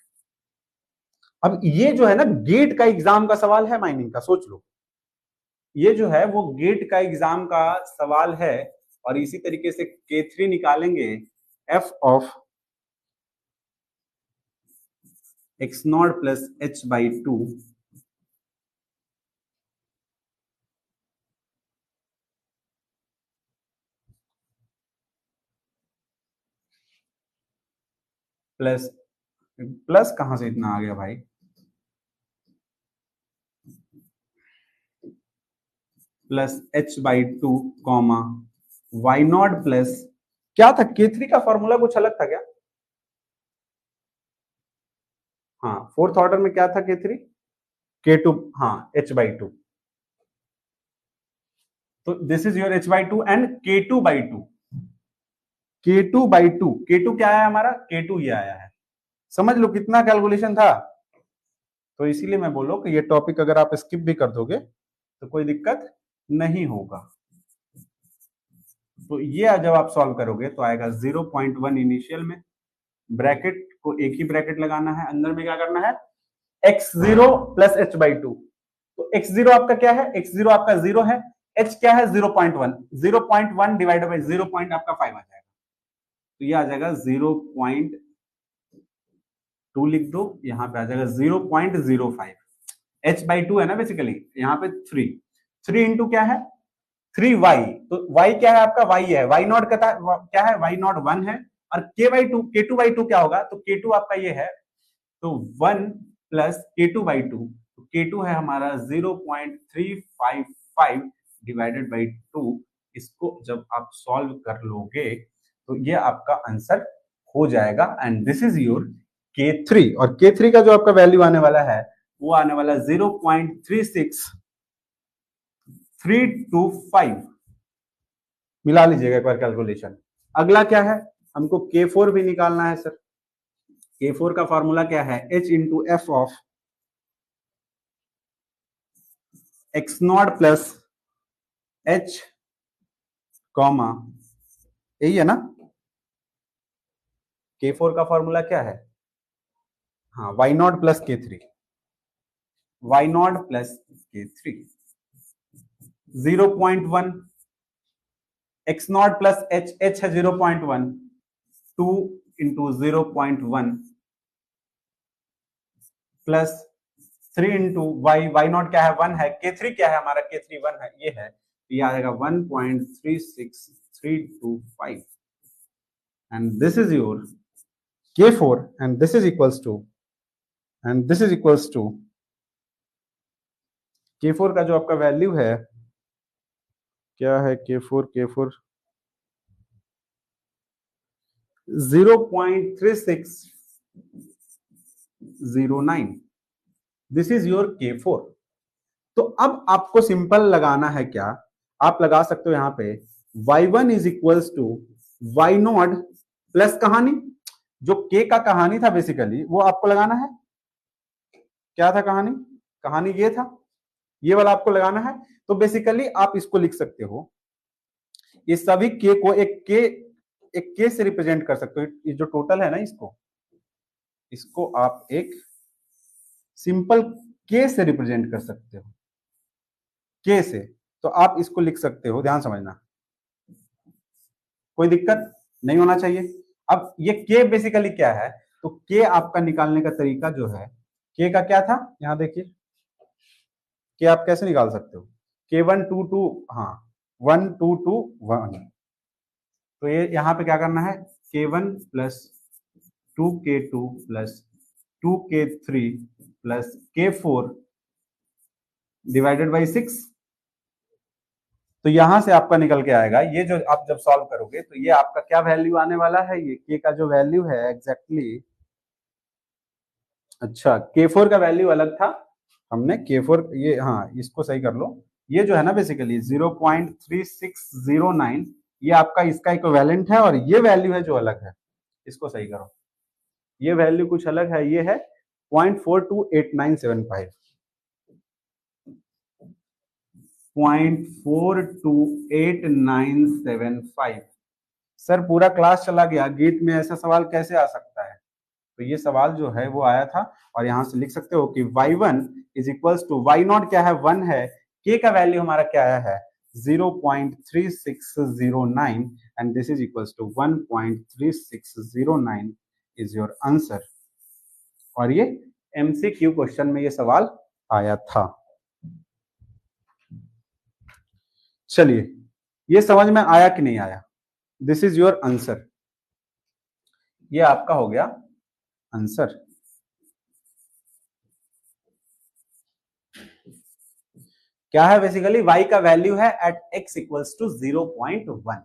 अब ये जो है ना, गेट का एग्जाम का सवाल है, माइनिंग का, सोच लो, ये जो है वो गेट का एग्जाम का सवाल है। और इसी तरीके से K3 निकालेंगे, F of X not plus h/2 plus, plus कहां से इतना आ गया भाई? Plus h/2 comma y not plus क्या था? K3 का फॉर्मूला कुछ अलग था क्या? हाँ, फोर्थ ऑर्डर में क्या था K3? K2, हाँ, h/2। तो this is your h/2 and K2/2। K2/2, K2 क्या है हमारा? K2 ये आया है। समझ लो कितना कैलकुलेशन था। तो इसीलिए मैं बोलो कि ये टॉपिक अगर आप स्किप भी कर दोगे तो कोई दिक्कत नहीं होगा। तो ये जब आप सॉल्व करोगे तो आएगा 0.1 इनिशियल में, ब्रैकेट को एक ही ब्रैकेट लगाना है, अंदर में क्या करना है? x0 plus h/2। तो x0 आपका क्या है? x0 आपका 0 है, h क्या है? 0.1, 0.1 डिवाइडेड बाई 0 पॉइंट आपका 5 आ जाएगा। तो ये आ जाएगा 0.2, लिख दो, यहां पे आ जाएगा 0.05। h/2 है ना बेसिकली, यहाँ पे 3 इंटू क्या है? 3y। तो y क्या है आपका? y है, y नॉट का क्या है? y नॉट 1 है, और K2/2 क्या होगा? तो K2 आपका ये है, तो 1 प्लस K2/2, तो K2 है हमारा 0.355 डिवाइडेड बाई 2। इसको जब आप सॉल्व कर लोगे तो ये आपका आंसर हो जाएगा and this is your K3। और K3 का जो आपका वैल्यू आने वाला है वो आने वाला 0.36325। मिला लीजिएगा एक बार कैलकुलेशन। अगला क्या है, हमको K4 भी निकालना है सर। K4 का फॉर्मूला क्या है, H into F of X not plus H comma, यही है ना। K4 का फॉर्मूला क्या है, हाँ, y not plus K3, y not plus K3 0.1 X not plus H, H है 0.1, 2 into 0.1 plus 3 into Y, Y not क्या है 1 है, K3 क्या है हमारा, K3 1 है, ये है, ये आएगा 1.36325 and this is your K4 and this is equals to K4 का जो आपका वैल्यू है क्या है, K4 0.3609, this is your K4। तो अब आपको सिंपल लगाना है क्या, आप लगा सकते हो यहां पे y1 is equals to Y not plus कहानी, जो K का कहानी था बेसिकली वो आपको लगाना है। क्या था कहानी, कहानी ये था, ये वाला आपको लगाना है। तो बेसिकली आप इसको लिख सकते हो, ये सभी K को एक K से रिप्रेजेंट कर सकते हो। ये जो टोटल है ना, इसको आप एक सिंपल K से रिप्रेजेंट कर सकते हो, K से। तो आप इसको लिख सकते हो, ध्यान समझना, कोई दिक्कत नहीं होना चाहिए। अब ये K बेसिकली क्या है, तो K आपका निकालने का तरीका जो है, K का क्या था, यहां देखिए K आप कैसे निकाल सकते हो, K1 2 2, हाँ 1 2 2 1। तो ये यहाँ पे क्या करना है, K1 plus 2K2 plus 2K3 plus K4 divided by 6। तो यहां से आपका निकल के आएगा, ये जो आप जब सॉल्व करोगे तो ये आपका क्या वैल्यू आने वाला है, ये K का जो वैल्यू है एग्जैक्टली अच्छा K4 का वैल्यू अलग था, हमने K4 ये, हाँ इसको सही कर लो। ये जो है ना बेसिकली 0.3609, ये आपका इसका इक्विवेलेंट है और ये वैल्यू है जो अलग है, इसको सही करो। ये वैल्यू कुछ अलग है, ये है 0.428975, 0.428975। सर पूरा क्लास चला गया, गीत में ऐसा सवाल कैसे आ सकता है। तो ये सवाल जो है वो आया था, और यहां से लिख सकते हो कि y1 is equals to Y not क्या है 1 है, K का वैल्यू हमारा क्या आया है 0.3609 and this is equals to 1.3609 is your answer. और ये MCQ क्वेश्चन में ये सवाल आया था। चलिए, ये समझ में आया कि नहीं आया, दिस इज योर आंसर, ये आपका हो गया आंसर। क्या है बेसिकली, y का वैल्यू है at x equals to 0.1।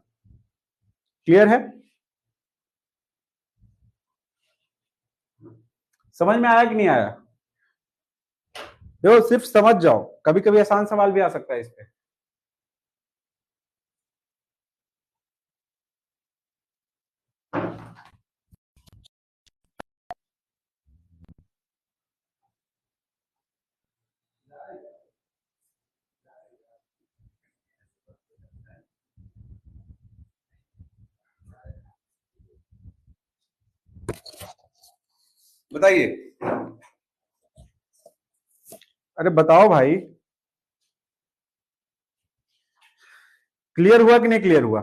Clear है, समझ में आया कि नहीं आया। देखो सिर्फ समझ जाओ, कभी कभी आसान सवाल भी आ सकता है इस पे। बताइए, अरे बताओ भाई, क्लियर हुआ कि नहीं क्लियर हुआ,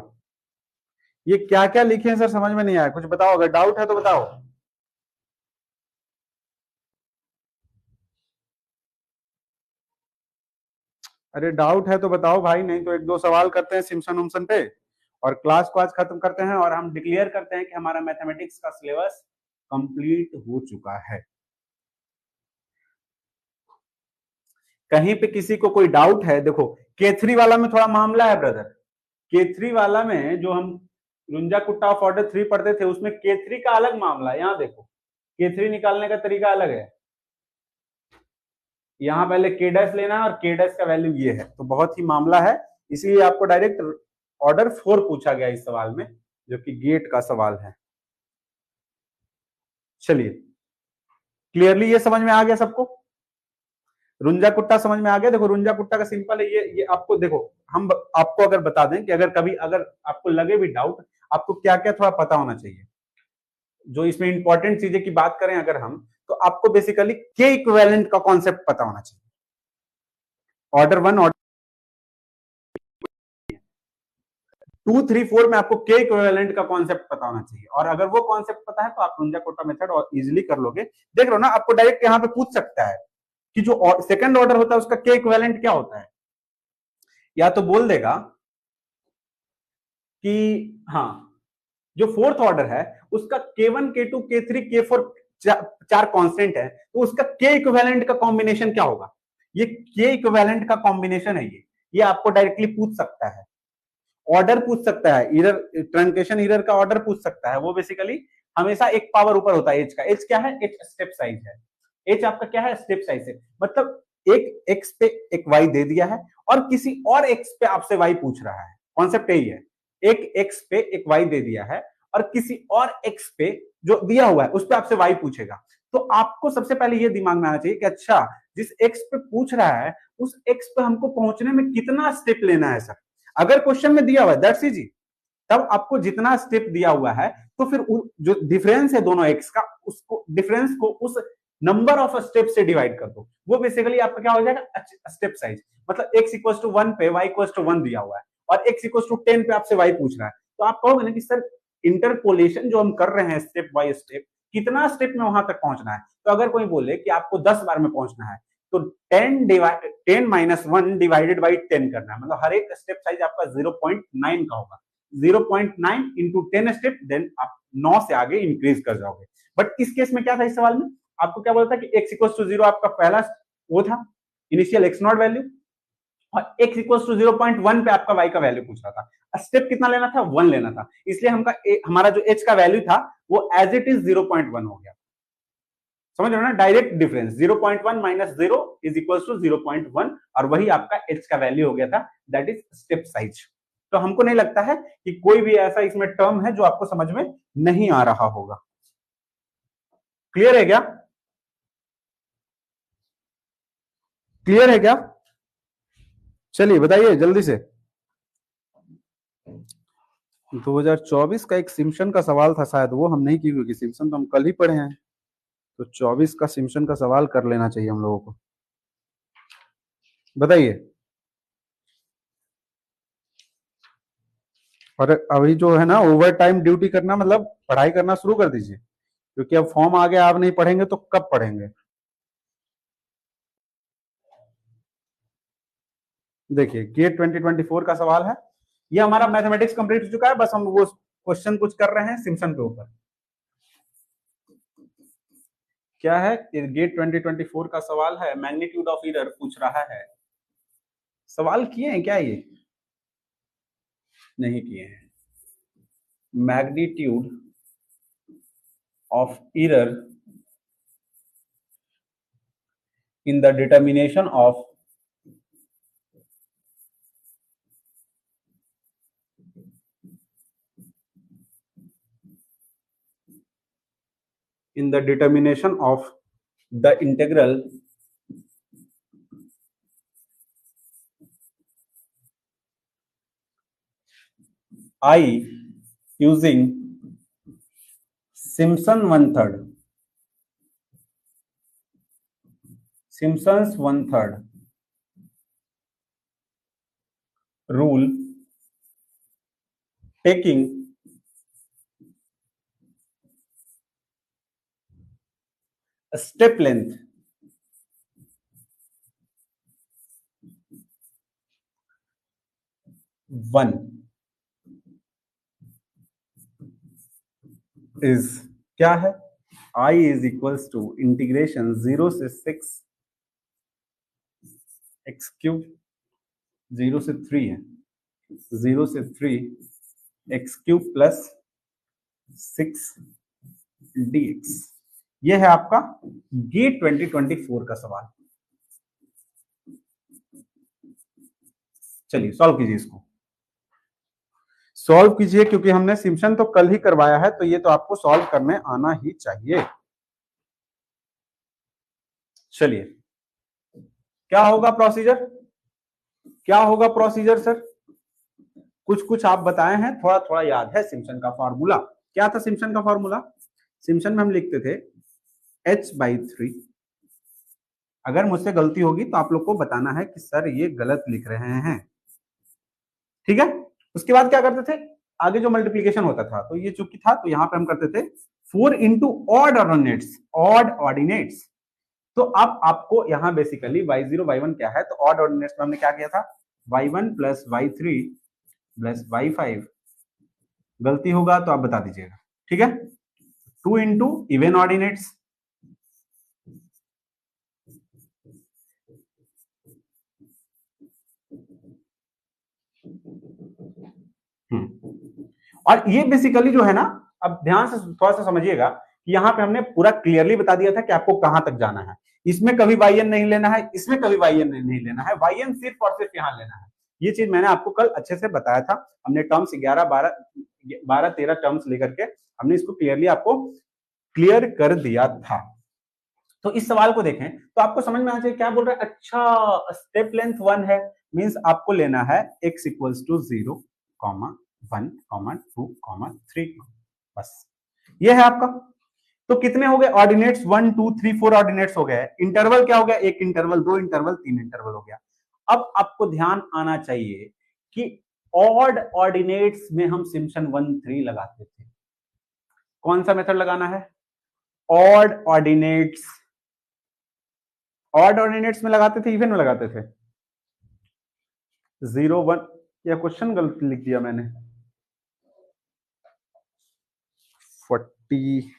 ये क्या क्या लिखे हैं सर समझ में नहीं आया, कुछ बताओ, अगर डाउट है तो बताओ। अरे डाउट है तो बताओ भाई, नहीं तो एक दो सवाल करते हैं सिमसन उमसन पे और क्लास को आज खत्म करते हैं, और हम डिक्लेयर करते हैं कि हमारा मैथमेटिक्स का सिलेबस कंप्लीट हो चुका है। कहीं पे किसी को कोई डाउट है, देखो K3 वाला में थोड़ा मामला है ब्रदर। K3 वाला में जो हम रुंजा कुट्टा ऑफ ऑर्डर 3 पढ़ते थे उसमें K3 का अलग मामला है। यहाँ देखो K3 निकालने का तरीका अलग है। यहाँ पहले K डैश लेना है और K डैश का वैल्यू ये है, तो बहुत ही मामला है, इसीलिए आपको डायरेक्ट ऑर्डर 4 पूछा गया इस सवाल में, जो कि गेट का सवाल है। चलिए, क्लियरली ये समझ में आ गया सबको? रुंजा कुट्टा समझ में आ गया? देखो रुंजा कुट्टा का सिंपल है, ये आपको देखो, हम आपको अगर बता दें कि अगर कभी अगर आपको लगे भी डाउट, आपको क्या क्या थोड़ा पता होना चाहिए। जो इसमें इंपॉर्टेंट चीजें की बात करें अगर हम, तो आपको बेसिकली के इक्विवेलेंट का कॉन्सेप्ट पता होना चाहिए। ऑर्डर 1, ऑर्डर 2, 3, 4 में आपको के इक्विवेलेंट का कॉन्सेप्ट पता होना चाहिए, और अगर वो कॉन्सेप्ट पता है तो आप रुंजा कोटा मेथड और इजीली कर लोगे। देख रहे हो ना, आपको डायरेक्ट यहाँ पे पूछ सकता है कि जो सेकंड ऑर्डर होता है उसका के इक्विवेलेंट क्या होता है, या तो बोल देगा कि हाँ जो फोर्थ ऑर्डर है उसका K1, K2, K3, K4 चार कांस्टेंट है, तो उसका के इक्विवेलेंट का कॉम्बिनेशन क्या होगा। ये के इक्विवेलेंट का कॉम्बिनेशन है, ये आपको डायरेक्टली पूछ सकता है। ऑर्डर पूछ सकता है, इरर ट्रंकेशन इरर का ऑर्डर पूछ सकता है। वो बेसिकली हमेशा एक पावर ऊपर होता है एच का। एच क्या है? एच स्टेप साइज है। एच आपका क्या है? स्टेप साइज है। मतलब एक एक्स पे एक वाई दे दिया है और किसी और एक्स पे आपसे वाई पूछ रहा है। कॉन्सेप्ट यही है, एक एक्स पे एक वाई दे दिया है और किसी और एक्स पे जो दिया हुआ है उस पे आपसे वाई पूछेगा। तो आपको सबसे पहले ये दिमाग में आना चाहिए कि अच्छा, जिस एक्स पे पूछ रहा है उस एक्स पे हमको पहुंचने में कितना स्टेप लेना है सर। अगर क्वेश्चन में दिया हुआ है दैट्स इजी, तब आपको जितना स्टेप दिया हुआ है तो फिर जो डिफरेंस है दोनों एक्स का, उसको डिफरेंस को उस नंबर ऑफ स्टेप से डिवाइड कर दो। वो बेसिकली आपका क्या हो जाएगा? Step size. मतलब x इक्वल टू 1 पे y इक्वल टू 1 दिया हुआ है और x इक्वल टू 10 पे आपसे y पूछ रहा है, तो आप कहोगे ना कि सर इंटरपोलेशन जो हम कर रहे हैं स्टेप बाय स्टेप, कितना स्टेप में वहां तक पहुंचना है। तो अगर कोई बोले कि आपको 10 बार में पहुंचना है तो 10 माइनस 1 डिवाइडेड बाई 10 करना है। मतलब हर एक स्टेप साइज आपका 0.9 का होगा। 0.9 इंटू 10 स्टेप, देन आप 9 से आगे इंक्रीज कर जाओगे। बट इस केस में क्या था, इस सवाल में आपको क्या बोलता कि x इक्वल टू 0 आपका पहला वो था इनिशियल x नॉट वैल्यू, और x इक्वल टू 0.1 पे आपका y का वैल्यू पूछ रहा था। स्टेप कितना लेना था? 1 लेना था। इसलिए हमारा जो h का वैल्यू था वो एज इट इज 0.1 हो गया। समझ रहे हो ना? Direct difference 0.1 minus 0 is equal to 0.1, और वही आपका h का वैल्यू हो गया था, दैट इज स्टेप साइज। तो हमको नहीं लगता है कि कोई भी ऐसा इसमें टर्म है जो आपको समझ में नहीं आ रहा होगा। क्लियर है क्या? क्लियर है क्या? चलिए बताइए जल्दी से। 2024 का एक सिम्पसन का सवाल था, शायद वो हम नहीं की, क्योंकि सिम्पसन तो हम कल ही पढ़े हैं, तो 24 का सिम्पसन का सवाल कर लेना चाहिए हम लोगों को। बताइए। और अभी जो है ना ओवर टाइम ड्यूटी करना, मतलब पढ़ाई करना शुरू कर दीजिए, क्योंकि अब फॉर्म आ गया, आप नहीं पढ़ेंगे तो कब पढ़ेंगे। देखिए गेट 2024 का सवाल है, ये हमारा मैथमेटिक्स कंप्लीट हो चुका है, बस हम वो क्वेश्चन कुछ कर रहे हैं सिम्पसन के ऊपर। क्या है? गेट 2024 का सवाल है, मैग्नीट्यूड ऑफ एरर पूछ रहा है। सवाल किए हैं क्या? ये नहीं किए हैं। Magnitude of error in the determination of the integral I using Simpson's one third rule, taking a step length one is क्या है? I is equals to integration 0 से 6 एक्स क्यूब 0 से 3 है, 0 से 3 एक्स क्यूब प्लस 6 dx। ये है आपका gate 2024 का सवाल। चलिए सॉल्व कीजिए इसको, सॉल्व कीजिए, क्योंकि हमने सिम्पसन तो कल ही करवाया है, तो ये तो आपको सॉल्व करने आना ही चाहिए। चलिए क्या होगा प्रोसीजर, क्या होगा प्रोसीजर सर? कुछ कुछ आप बताए हैं, थोड़ा थोड़ा याद है। सिम्पसन का फॉर्मूला क्या था? सिम्पसन का फॉर्मूला, सिम्पसन में हम लिखते थे h/3। अगर मुझसे गलती होगी तो आप लोग को बताना है कि सर ये गलत लिख रहे हैं, ठीक है। उसके बाद क्या करते थे, आगे जो मल्टीप्लीकेशन होता था, तो ये चूंकि था तो यहां पे हम करते थे 4 into odd ordinates, odd ordinates. तो अब आपको यहां बेसिकली y0 y1 क्या है, तो ऑड ऑर्डिनेट्स में हमने क्या किया था, y1 plus y3 plus y5। गलती होगा तो आप बता दीजिएगा, ठीक है। 2 इंटू इवन ऑर्डिनेट्स, और ये बेसिकली जो है ना, अब ध्यान से थोड़ा सा समझिएगा कि यहां पे हमने पूरा क्लियरली बता दिया था कि आपको कहां तक जाना है। इसमें कभी yn नहीं लेना है, इसमें कभी yn नहीं लेना है, yn सिर्फ और सिर्फ यहां लेना है। ये चीज मैंने आपको कल अच्छे से बताया था। हमने टर्म्स 11 12 13 टर्म्स लेकर के हमने इसको क्लियरली आपको क्लियर कर दिया था। तो इस सवाल को देखें तो आपको समझ में आ जाए क्या बोल रहा है। अच्छा, स्टेप लेंथ 1 है, मींस आपको लेना है x इक्वल्स टू 0, 1, 2, 3, बस ये है आपका। तो कितने हो गए ऑर्डिनेट्स, 1 2 3 4 ऑर्डिनेट्स हो गए। इंटरवल क्या हो गया, एक इंटरवल, दो इंटरवल, तीन इंटरवल हो गया। अब आपको ध्यान आना चाहिए कि ऑड ऑर्डिनेट्स में हम सिम्पसन 1 3 लगाते थे। कौन सा मेथड लगाना है, ऑड ऑर्डिनेट्स। ऑड ऑर्डिनेट्स में लगाते थे, इवन में लगाते थे? 0 1, या क्वेश्चन गलत लिख दिया मैंने, 40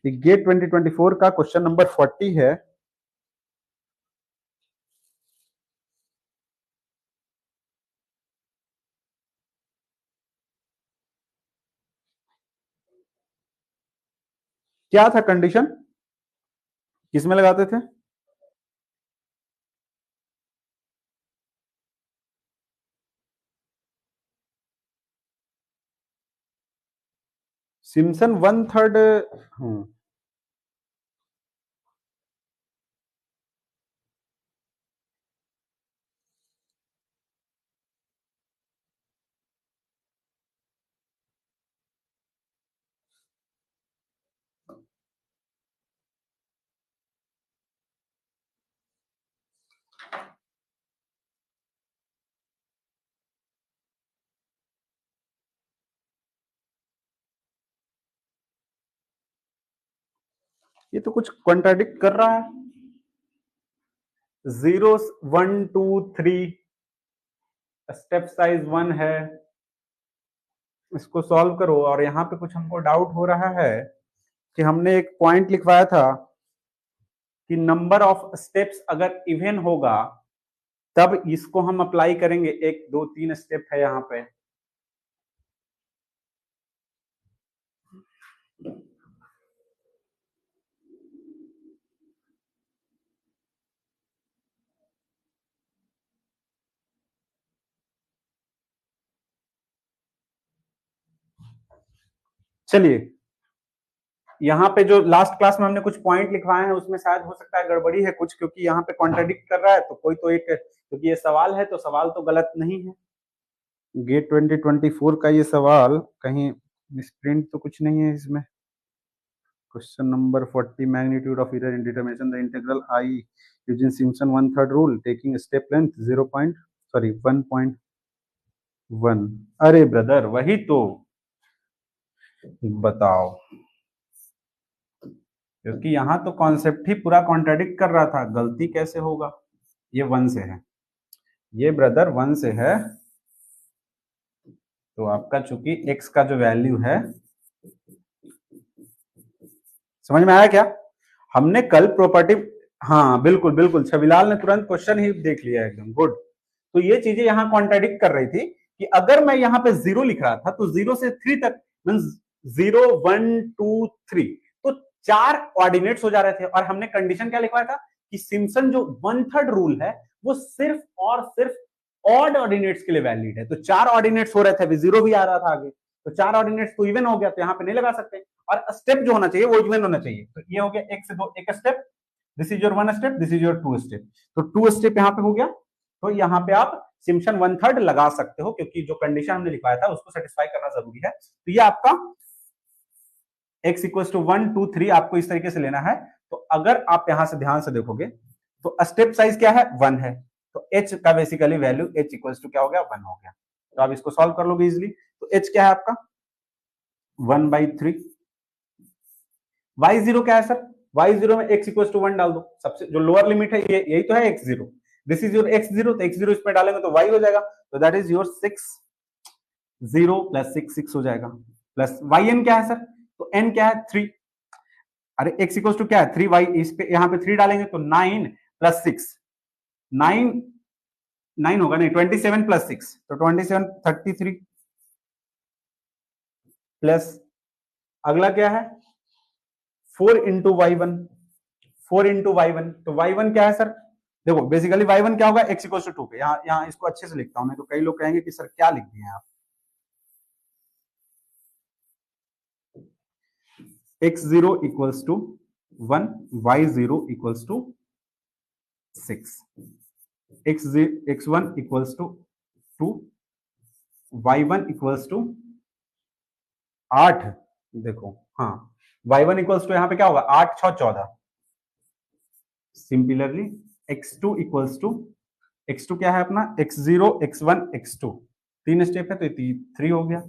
गेट 2024 का क्वेश्चन नंबर 40 है। क्या था कंडीशन, किसमें लगाते थे? सिम्पसन 1/3। ये तो कुछ कॉन्ट्राडिक्ट कर रहा है। 0 1 2 3 स्टेप साइज 1 है, इसको सॉल्व करो। और यहाँ पे कुछ हमको डाउट हो रहा है कि हमने एक पॉइंट लिखवाया था कि नंबर ऑफ स्टेप्स अगर इवन होगा तब इसको हम अप्लाई करेंगे। 1 2 3 स्टेप है यहाँ पे। चलिए यहाँ पे जो लास्ट क्लास में हमने कुछ पॉइंट लिखवाए हैं उसमें शायद हो सकता है गड़बड़ी है कुछ, क्योंकि यहाँ पे कॉन्ट्राडिक्ट कर रहा है। तो कोई तो एक, क्योंकि ये सवाल है तो सवाल तो गलत नहीं है। गेट 2024 का ये सवाल कहीं मिसप्रिंट तो कुछ नहीं है इसमें। Question number 40, magnitude of error in determination the integral I using Simpson 1/3 rule taking step length 1.1। अरे ब्रदर वही तो बताओ, क्योंकि यहाँ तो कॉन्सेप्ट ही पूरा कॉन्ट्राडिक्ट कर रहा था, गलती कैसे होगा। ये 1 से है, ये ब्रदर 1 से है, तो आपका चूंकि x का जो वैल्यू है, समझ में आया क्या? हमने कल प्रॉपर्टी हाँ बिल्कुल बिल्कुल, छविलाल ने तुरंत क्वेश्चन ही देख लिया एकदम, गुड। तो ये चीजें यहाँ कॉन्ट्राडिक्ट कर रही थी कि अगर मैं यहाँ पे 0 लिख रहा था तो 0 से 3 तक मींस 0 1 2 3, तो 4 ऑर्डिनेट्स हो जा रहे थे। और हमने कंडीशन क्या लिखवाया था कि सिम्पसन जो 1/3 रूल है वो सिर्फ और सिर्फ ऑड ऑर्डिनेट्स के लिए वैलिड है। तो 4 ऑर्डिनेट्स हो रहे थे, अभी 0 भी आ रहा था आगे, तो 4 ऑर्डिनेट्स तो इवन हो गया, तो यहाँ पे नहीं लगा सकते। और स्टेप जो होना चाहिए वो इवन होना चाहिए। तो ये हो गया 1 से 2 एक step, this is your 1 step, this is your 2 step. तो 2 स्टेप यहाँ पे हो गया। तो यहाँ पे आप सिम्पसन 1/3 लगा सकते हो, क्योंकि जो कंडीशन हमने लिखवाया था उसको सेटिस्फाई करना जरूरी है। तो ये आपका x इक्वल टू 1 2 3 आपको इस तरीके से लेना है। तो अगर आप यहां से ध्यान से देखोगे तो स्टेप साइज क्या है, 1 है। तो h का basically value h equal to क्या हो गया, 1 हो गया। तो आप इसको सॉल्व कर लोगे इजिली। तो h क्या है आपका 1/3। y0 क्या है सर, y0 में x इक्वल टू 1 डाल दो, सबसे जो लोअर लिमिट है ये यही तो है x0। This is your x0, तो x0 इसमें डालेंगे तो y हो जाएगा। तो दैट इज योर 6, 0 प्लस 6 6 हो जाएगा। प्लस yn क्या है सर, तो n क्या है 3। अरे x इक्वल टू क्या है 3y, इस पे यहाँ पे 3 डालेंगे तो 9 प्लस 6, 9 9 होगा नहीं, 27 प्लस 6, तो 27 33 प्लस अगला क्या है 4 इंटू y1, 4 इंटू y1। तो y1 क्या है सर, देखो बेसिकली y1 क्या होगा x इक्वल टू 2 पे। यहाँ इसको अच्छे से लिखता हूं, नहीं तो कई लोग कहेंगे कि सर क्या लिख दिए आप। x0 equals to 1, y0 equals to 6, x1 equals to 2, y1 equals to 8। देखो हाँ, y1 इक्वल्स टू यहाँ पे क्या होगा 8 6 14। Similarly x2 equals to, x2 क्या है अपना x0 x1 x2, 3 स्टेप है तो 3 हो गया।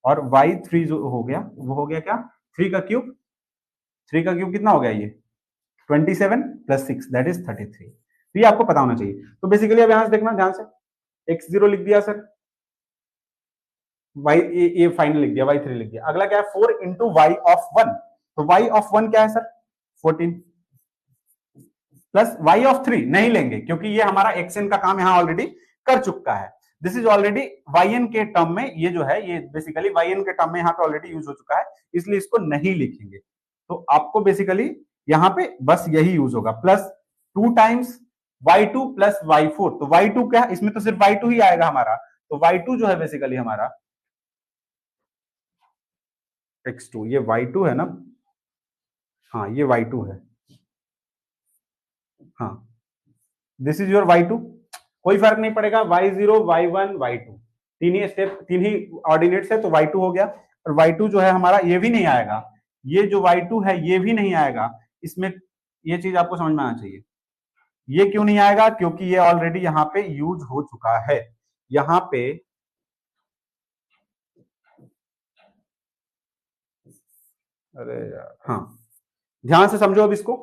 और y3 जो हो गया वो हो गया क्या 3 का क्यूब, 3 का क्यूब कितना हो गया ये 27 प्लस 6 दैट इज 33। तो ये आपको पता होना चाहिए। तो बेसिकली अब यहां से देखना ध्यान से, x0 लिख दिया सर, y ये फाइनल लिख दिया, y3 लिख दिया। अगला क्या है 4 इंटू वाई ऑफ 1, तो y ऑफ 1 क्या है सर 14 प्लस y ऑफ 3 नहीं लेंगे क्योंकि ये हमारा xn का काम यहां ऑलरेडी कर चुका है। दिस इज ऑलरेडी yn के टर्म में, ये जो है ये बेसिकली yn के टर्म में यहाँ पे ऑलरेडी यूज हो चुका है, इसलिए इसको नहीं लिखेंगे। तो आपको बेसिकली यहाँ पे बस यही यूज होगा, plus 2 times y2 plus y4। तो y2 क्या, इसमें तो सिर्फ y2 ही आएगा हमारा, तो y2 जो है बेसिकली हमारा x2, ये y2 है ना, हाँ ये y2 है, हाँ दिस इज योर y2। कोई फर्क नहीं पड़ेगा, y0 y1 y2 तीन ही स्टेप, तीन ही ऑर्डिनेट्स है, तो y2 हो गया। और y2 जो है हमारा ये भी नहीं आएगा, ये जो y2 है ये भी नहीं आएगा इसमें। ये चीज आपको समझ में आना चाहिए, ये क्यों नहीं आएगा, क्योंकि ये ऑलरेडी यहाँ पे यूज हो चुका है। यहाँ पे अरे यार हाँ, ध्यान से समझो अब इसको।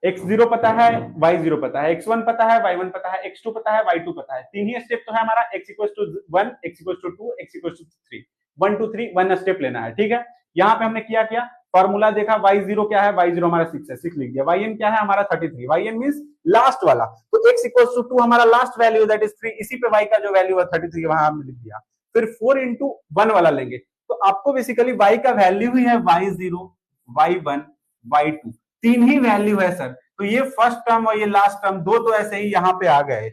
x0 पता है, y0 पता है, x1 पता है, y1 पता है, x2 पता है, y2 पता है। तीन ही स्टेप तो है हमारा, x equal to 1, x equal to 2, x equal to 3, 1 2 3 1 step लेना है, ठीक है। यहाँ पे हमने क्या फॉर्मूला देखा, y0 क्या है, y0 हमारा 6 है, 6 लिख दिया। yn क्या है हमारा 33, yn मींस लास्ट वाला, तो x इक्वल टू 2 हमारा लास्ट वैल्यू दैट इज 3, इसी पे y का जो वैल्यू है 33 वहां हमने लिख दिया। फिर 4 इंटू 1 वाला लेंगे, तो आपको बेसिकली y का वैल्यू ही है y0 y1 y2, तीन ही वैल्यू है सर। तो ये फर्स्ट टर्म और ये लास्ट टर्म दो तो ऐसे ही यहाँ पे आ गए,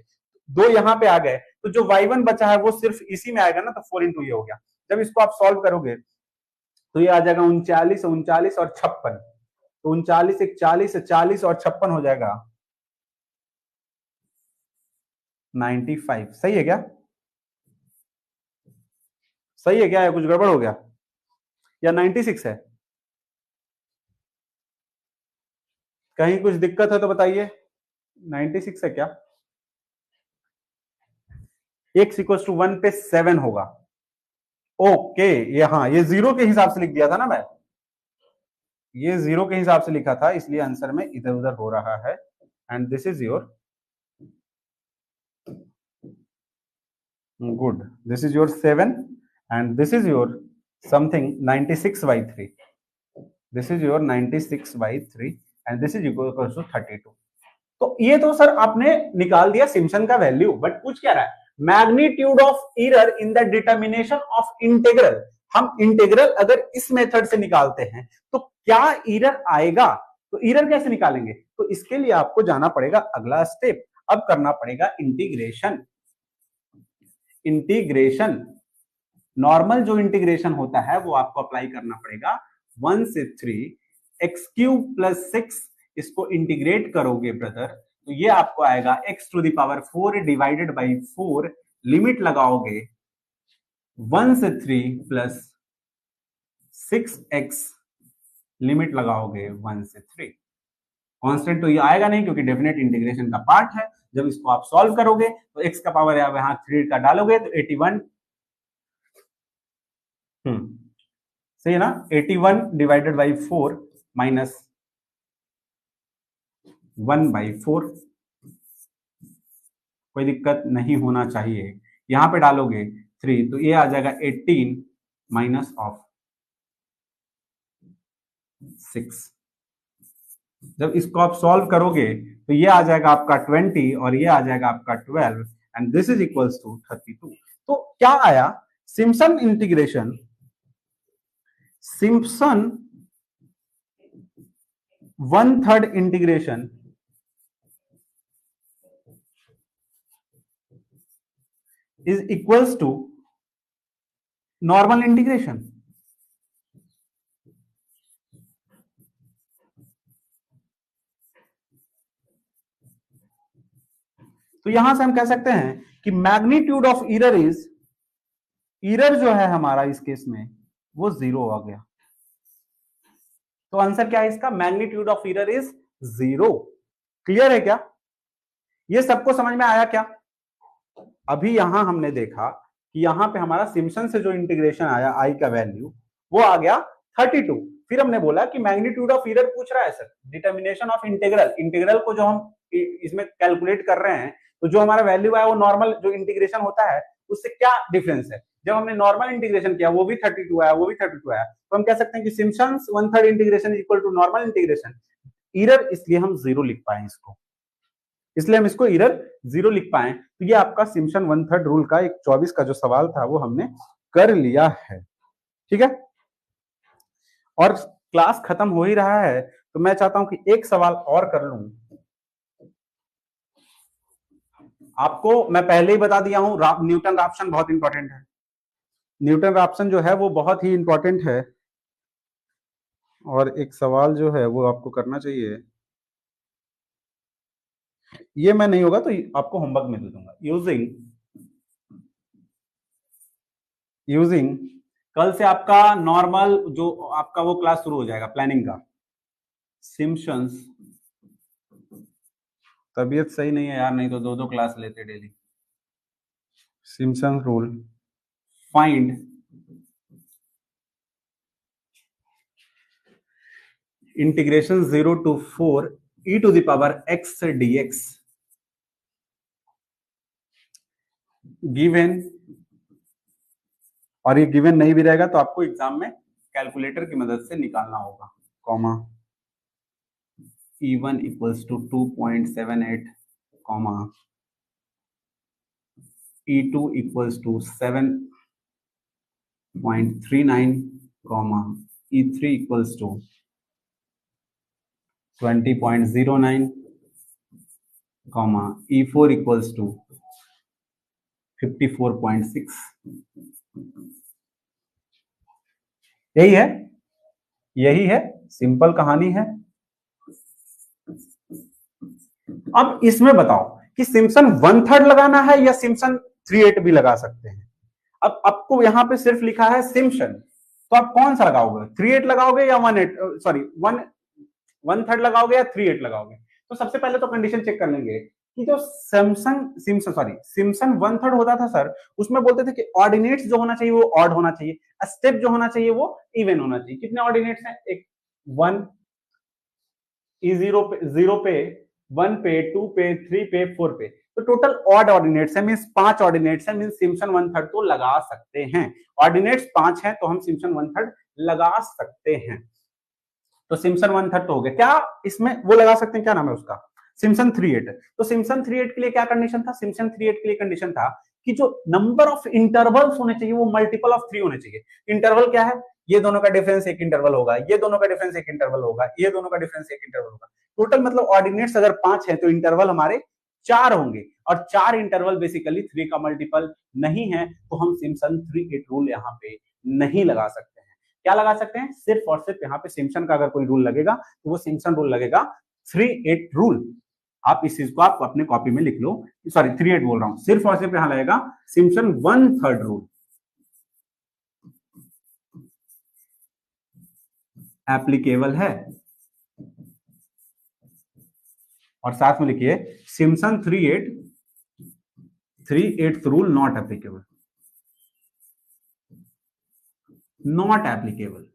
दो यहाँ पे आ गए, तो जो y1 बचा है वो सिर्फ इसी में आएगा ना, तो 4 इंटू ये हो गया। जब इसको आप सॉल्व करोगे तो ये आ जाएगा 39 39 और 56, तो 39 एक 40 40 और 56 हो जाएगा 95। सही है क्या, सही है क्या, या कुछ गड़बड़ हो गया, या 96 है, कहीं कुछ दिक्कत है तो बताइए। 96 है क्या, x इक्वल टू 1 पे 7 होगा। ओके, ये हाँ ये 0 के हिसाब से लिख दिया था ना मैं, ये 0 के हिसाब से लिखा था, इसलिए आंसर में इधर उधर हो रहा है। And this is your good, this is your 7 and this is your something 96/3, this is your 96/3 and this is equal to 32। तो ये तो सर आपने निकाल दिया सिम्पसन का वैल्यू, बट पूछ क्या रहा है, magnitude of error in the determination of integral. हम इंटीग्रल अगर इस मेथड से निकालते हैं तो क्या एरर आएगा, तो एरर कैसे निकालेंगे, तो इसके लिए आपको जाना पड़ेगा अगला स्टेप, अब करना पड़ेगा इंटीग्रेशन। इंटीग्रेशन नॉर्मल जो इंटीग्रेशन होता है वो आपको अप्लाई करना पड़ेगा। 1 से 3 एक्स क्यूब प्लस 6, इसको इंटीग्रेट करोगे ब्रदर तो ये आपको आएगा x to the power 4 divided by 4, limit लगाओगे 1 से 3 प्लस 6x, लिमिट लगाओगे 1 से 3। कांस्टेंट तो ये आएगा नहीं क्योंकि डेफिनेट इंटीग्रेशन का पार्ट है। जब इसको आप सॉल्व करोगे तो x का पावर यहां 3 का डालोगे तो 81, सही है ना, 81 डिवाइडेड बाई 4 माइनस 1/4, कोई दिक्कत नहीं होना चाहिए। यहां पे डालोगे 3 तो ये आ जाएगा 18 माइनस ऑफ 6। जब इसको आप सॉल्व करोगे तो ये आ जाएगा आपका 20 और ये आ जाएगा आपका 12 and this is equals to 32। तो क्या आया, Simpson integration, Simpson 1/3 integration is equals to normal integration. तो यहां से हम कह सकते हैं कि magnitude of error is, error जो है हमारा इस केस में वो 0 आ गया। तो आंसर क्या है इसका, magnitude of error is 0। Clear है क्या, ये सबको समझ में आया क्या? अभी यहां हमने देखा कि यहां पे हमारा सिम्पसन से जो इंटीग्रेशन आया आई का वैल्यू वो आ गया 32। फिर हमने बोला कि मैग्नीट्यूड ऑफ एरर पूछ रहा है sir, determination of integral, integral को जो हम इसमें कैलकुलेट कर रहे हैं तो जो हमारा वैल्यू आया वो नॉर्मल जो इंटीग्रेशन होता है उससे क्या डिफरेंस है। जब हमने नॉर्मल इंटीग्रेशन किया वो भी 32 आया, वो भी 32 आया, तो हम कह सकते हैं कि Simpson 1/3 integration is equal to normal integration. Error इसलिए हम 0 लिख पाए इसको, इसलिए हम इसको एरर 0 लिख पाए। तो ये आपका सिम्पसन 1/3 रूल का एक 24 का जो सवाल था वो हमने कर लिया है, ठीक है। और क्लास खत्म हो ही रहा है तो मैं चाहता हूं कि एक सवाल और कर लूं। आपको मैं पहले ही बता दिया हूं, न्यूटन राप्सन बहुत इंपॉर्टेंट है, न्यूटन राप्सन जो है वो बहुत ही इंपॉर्टेंट है। और एक सवाल जो है वो आपको करना चाहिए, ये मैं नहीं होगा तो आपको होमवर्क में दे दूंगा। यूजिंग कल से आपका नॉर्मल जो आपका वो क्लास शुरू हो जाएगा प्लानिंग का। सिम्पसन्स, तबीयत सही नहीं है यार, नहीं तो 2-2 क्लास लेते daily. Simpson rule, find integration 0 to 4 e to the power x dx given, और ये गिवन नहीं भी रहेगा तो आपको एग्जाम में कैलकुलेटर की मदद से निकालना होगा, comma E1 equals to 2.78, comma E2 equals to 7.39, comma E3 equals to 20.09, comma E4 equals to 54.6। यही है सिंपल कहानी है। अब इसमें बताओ कि सिम्पसन 1/3 लगाना है या सिम्पसन 3/8 भी लगा सकते हैं। अब आपको यहां पे सिर्फ लिखा है सिम्पसन, तो आप कौन सा लगाओगे, 3/8 लगाओगे या 1/3 लगाओगे या 3/8 लगाओगे। तो सबसे पहले तो कंडीशन चेक कर लेंगे कि जो सिम्पसन 1/3 होता था सर, उसमें बोलते थे कि ऑर्डिनेट्स जो होना चाहिए वो ऑड होना चाहिए, स्टेप जो होना चाहिए वो इवन होना चाहिए। कितने ऑर्डिनेट्स हैं, एक 1 E0 पे 0 पे 1 पे 2 पे 3 पे 4 पे, तो टोटल ऑड ऑर्डिनेट्स है, मींस 5 ऑर्डिनेट्स है, मींस सिम्पसन 1/3 तो लगा सकते हैं। ऑर्डिनेट्स 5 हैं तो हम सिम्पसन 1/3 लगा सकते हैं। तो सिम्पसन 1/3 तो हो गया। क्या इसमें वो लगा सकते हैं, क्या नाम है उसका, सिम्पसन 3/8। तो सिम्पसन 3/8 के लिए क्या कंडीशन था? सिम्पसन 3/8 के लिए कंडीशन था कि जो नंबर ऑफ इंटरवल्स होने चाहिए वो मल्टीपल ऑफ 3 होने चाहिए। इंटरवल क्या है? ये दोनों का डिफरेंस एक इंटरवल होगा, ये दोनों का डिफरेंस एक इंटरवल होगा, ये दोनों का डिफरेंस एक इंटरवल होगा। टोटल मतलब ऑर्डिनेट्स अगर 5 है तो इंटरवल हमारे 4 होंगे, और 4 इंटरवल बेसिकली 3 का मल्टीपल नहीं है, तो हम सिम्पसन 3/8 रूल यहाँ पे नहीं लगा सकते हैं। क्या लगा सकते हैं? सिर्फ और सिर्फ यहाँ पे सिम्पसन का अगर कोई रूल लगेगा तो वो सिम्पसन रूल लगेगा, 3/8 रूल। आप इस चीज को आप अपने कॉपी में लिख लो, सॉरी 3/8 बोल रहा हूं, सिर्फ और सिर्फ यहां लगेगा सिम्पसन 1/3 रूल एप्लीकेबल है। और साथ में लिखिए Simpson 3/8 rule not applicable, not applicable.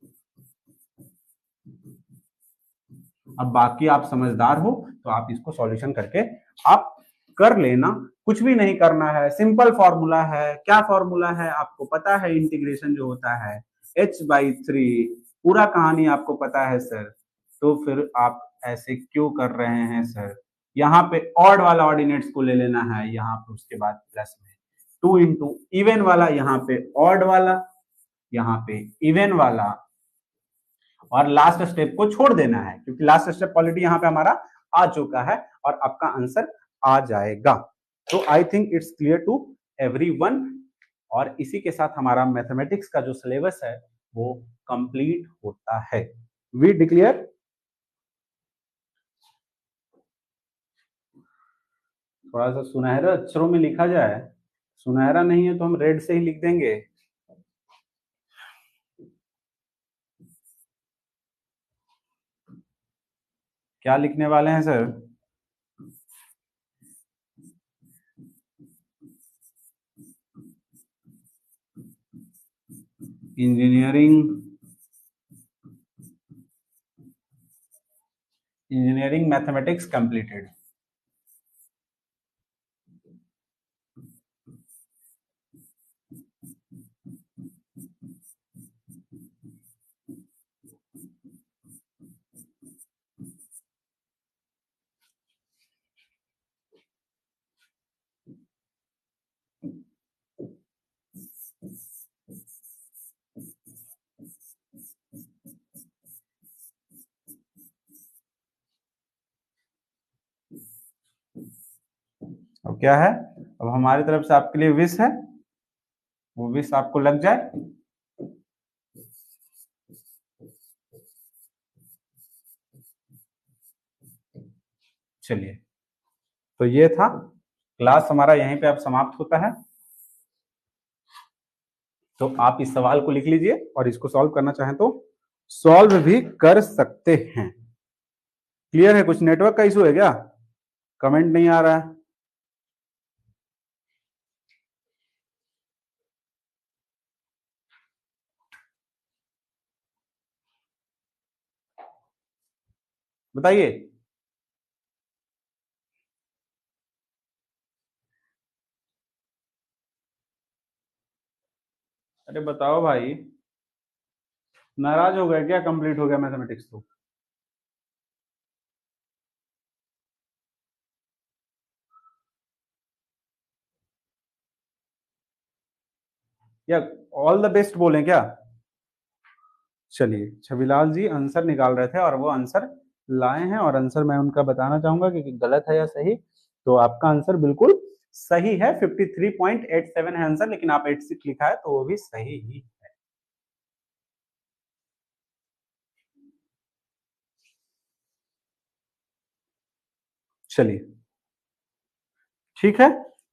अब बाकी आप समझदार हो तो आप इसको सॉल्यूशन करके आप कर लेना, कुछ भी नहीं करना है, सिंपल फॉर्मूला है। क्या फॉर्मूला है? आपको पता है इंटीग्रेशन जो होता है h/3, पूरा कहानी आपको पता है सर, तो फिर आप ऐसे क्यों कर रहे हैं सर? यहाँ पे ऑड वाला ऑर्डिनेट्स को ले लेना है, यहाँ पे उसके बाद प्लस में 2 इंटू इवन वाला, यहाँ पे ऑड वाला, यहाँ पे इवन वाला, और लास्ट स्टेप को छोड़ देना है क्योंकि लास्ट स्टेप ऑलरेडी यहाँ पे हमारा आ चुका है और आपका आंसर आ जाएगा। तो I think it's clear to everyone. और इसी के साथ हमारा मैथमेटिक्स का जो सिलेबस है वो कंप्लीट होता है। We declare. थोड़ा सा सुनहरा अक्षरों में लिखा जाए, सुनहरा नहीं है तो हम रेड से ही लिख देंगे। क्या लिखने वाले हैं सर? Engineering mathematics completed. अब क्या है? अब हमारी तरफ से आपके लिए विश है, वो विश आपको लग जाए। चलिए, तो ये था क्लास हमारा, यहीं पे अब समाप्त होता है। तो आप इस सवाल को लिख लीजिए और इसको सॉल्व करना चाहें तो सॉल्व भी कर सकते हैं। क्लियर है? कुछ नेटवर्क का इशू है क्या? कमेंट नहीं आ रहा है। बताइए। अरे बताओ भाई, नाराज हो गए क्या? कंप्लीट हो गया मैथमेटिक्स तो? या ऑल द बेस्ट बोलें क्या? चलिए, छविलाल जी आंसर निकाल रहे थे और वो आंसर लाए हैं, और आंसर मैं उनका बताना चाहूंगा कि गलत है या सही। तो आपका आंसर बिल्कुल सही है, 53.87 है आंसर, लेकिन आप 86 लिखा है तो वो भी सही ही है। चलिए, ठीक है।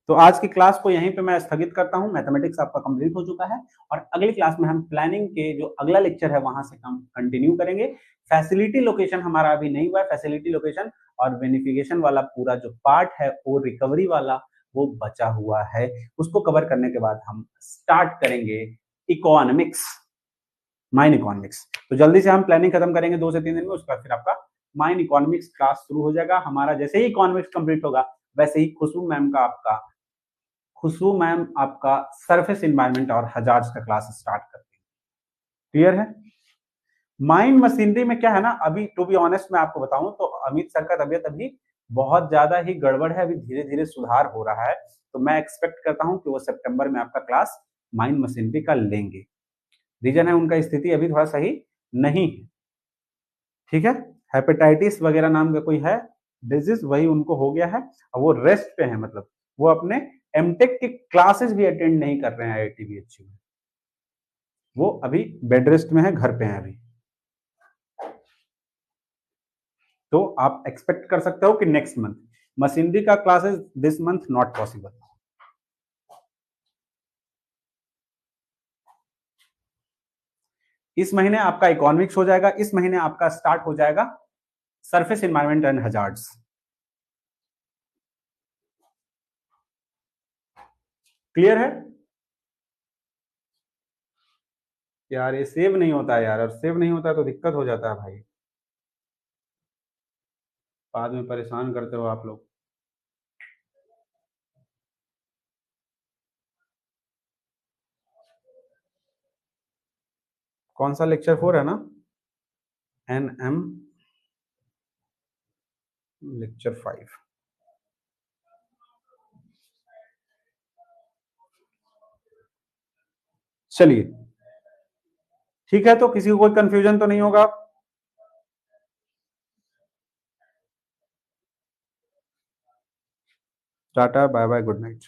तो आज की क्लास को यहीं पे मैं स्थगित करता हूं। मैथमेटिक्स आपका कंप्लीट हो चुका है और अगली क्लास में हम प्लानिंग के जो अगला लेक्चर है वहां से हम कंटिन्यू करेंगे। फैसिलिटी लोकेशन हमारा अभी नहीं हुआ है, फैसिलिटी लोकेशन और बेनिफिकेशन वाला पूरा जो पार्ट है वो रिकवरी वाला वो बचा हुआ है। उसको कवर करने के बाद हम स्टार्ट करेंगे इकोनॉमिक्स, माइन इकोनॉमिक्स। तो जल्दी से हम प्लानिंग खत्म करेंगे 2 से 3 दिन में, उसके बाद फिर आपका माइन इकोनॉमिक्स क्लास शुरू हो जाएगा हमारा। जैसे ही इकोनॉमिक्स कंप्लीट होगा वैसे ही खुशबू मैम आपका सरफेस इन्वायरमेंट और हजार्ड्स का क्लास स्टार्ट करते हैं। क्लियर है? माइन मशीनरी में क्या है ना, अभी टू बी ऑनेस्ट मैं आपको बताऊं तो अमित सर का तबियत अभी बहुत ज्यादा ही गड़बड़ है, अभी धीरे धीरे सुधार हो रहा है, तो मैं एक्सपेक्ट करता हूं कि वो सितंबर में आपका क्लास माइंड मशीनरी का लेंगे। रीजन है उनका स्थिति अभी थोड़ा सही नहीं है, ठीक है। हेपेटाइटिस वगैरह नाम का कोई है डिजीज, वही उनको हो गया है, और वो रेस्ट पे है, मतलब वो अपने एमटेक की क्लासेस भी अटेंड नहीं कर रहे हैं आईआईटी में, वो अभी बेड रेस्ट में है, घर पे है अभी। तो आप एक्सपेक्ट कर सकते हो कि नेक्स्ट मंथ मशीनरी का classes this month not possible. इस महीने आपका इकोनॉमिक्स हो जाएगा, इस महीने आपका स्टार्ट हो जाएगा surface environment and hazards. Clear है यार? ये सेव नहीं होता है यार, और सेव नहीं होता है तो दिक्कत हो जाता है भाई, बाद में परेशान करते हो आप लोग। कौन सा लेक्चर 4 है ना? And um lecture 5। चलिए ठीक है, तो किसी को कोई कंफ्यूजन तो नहीं होगा? Tata bye bye, good night.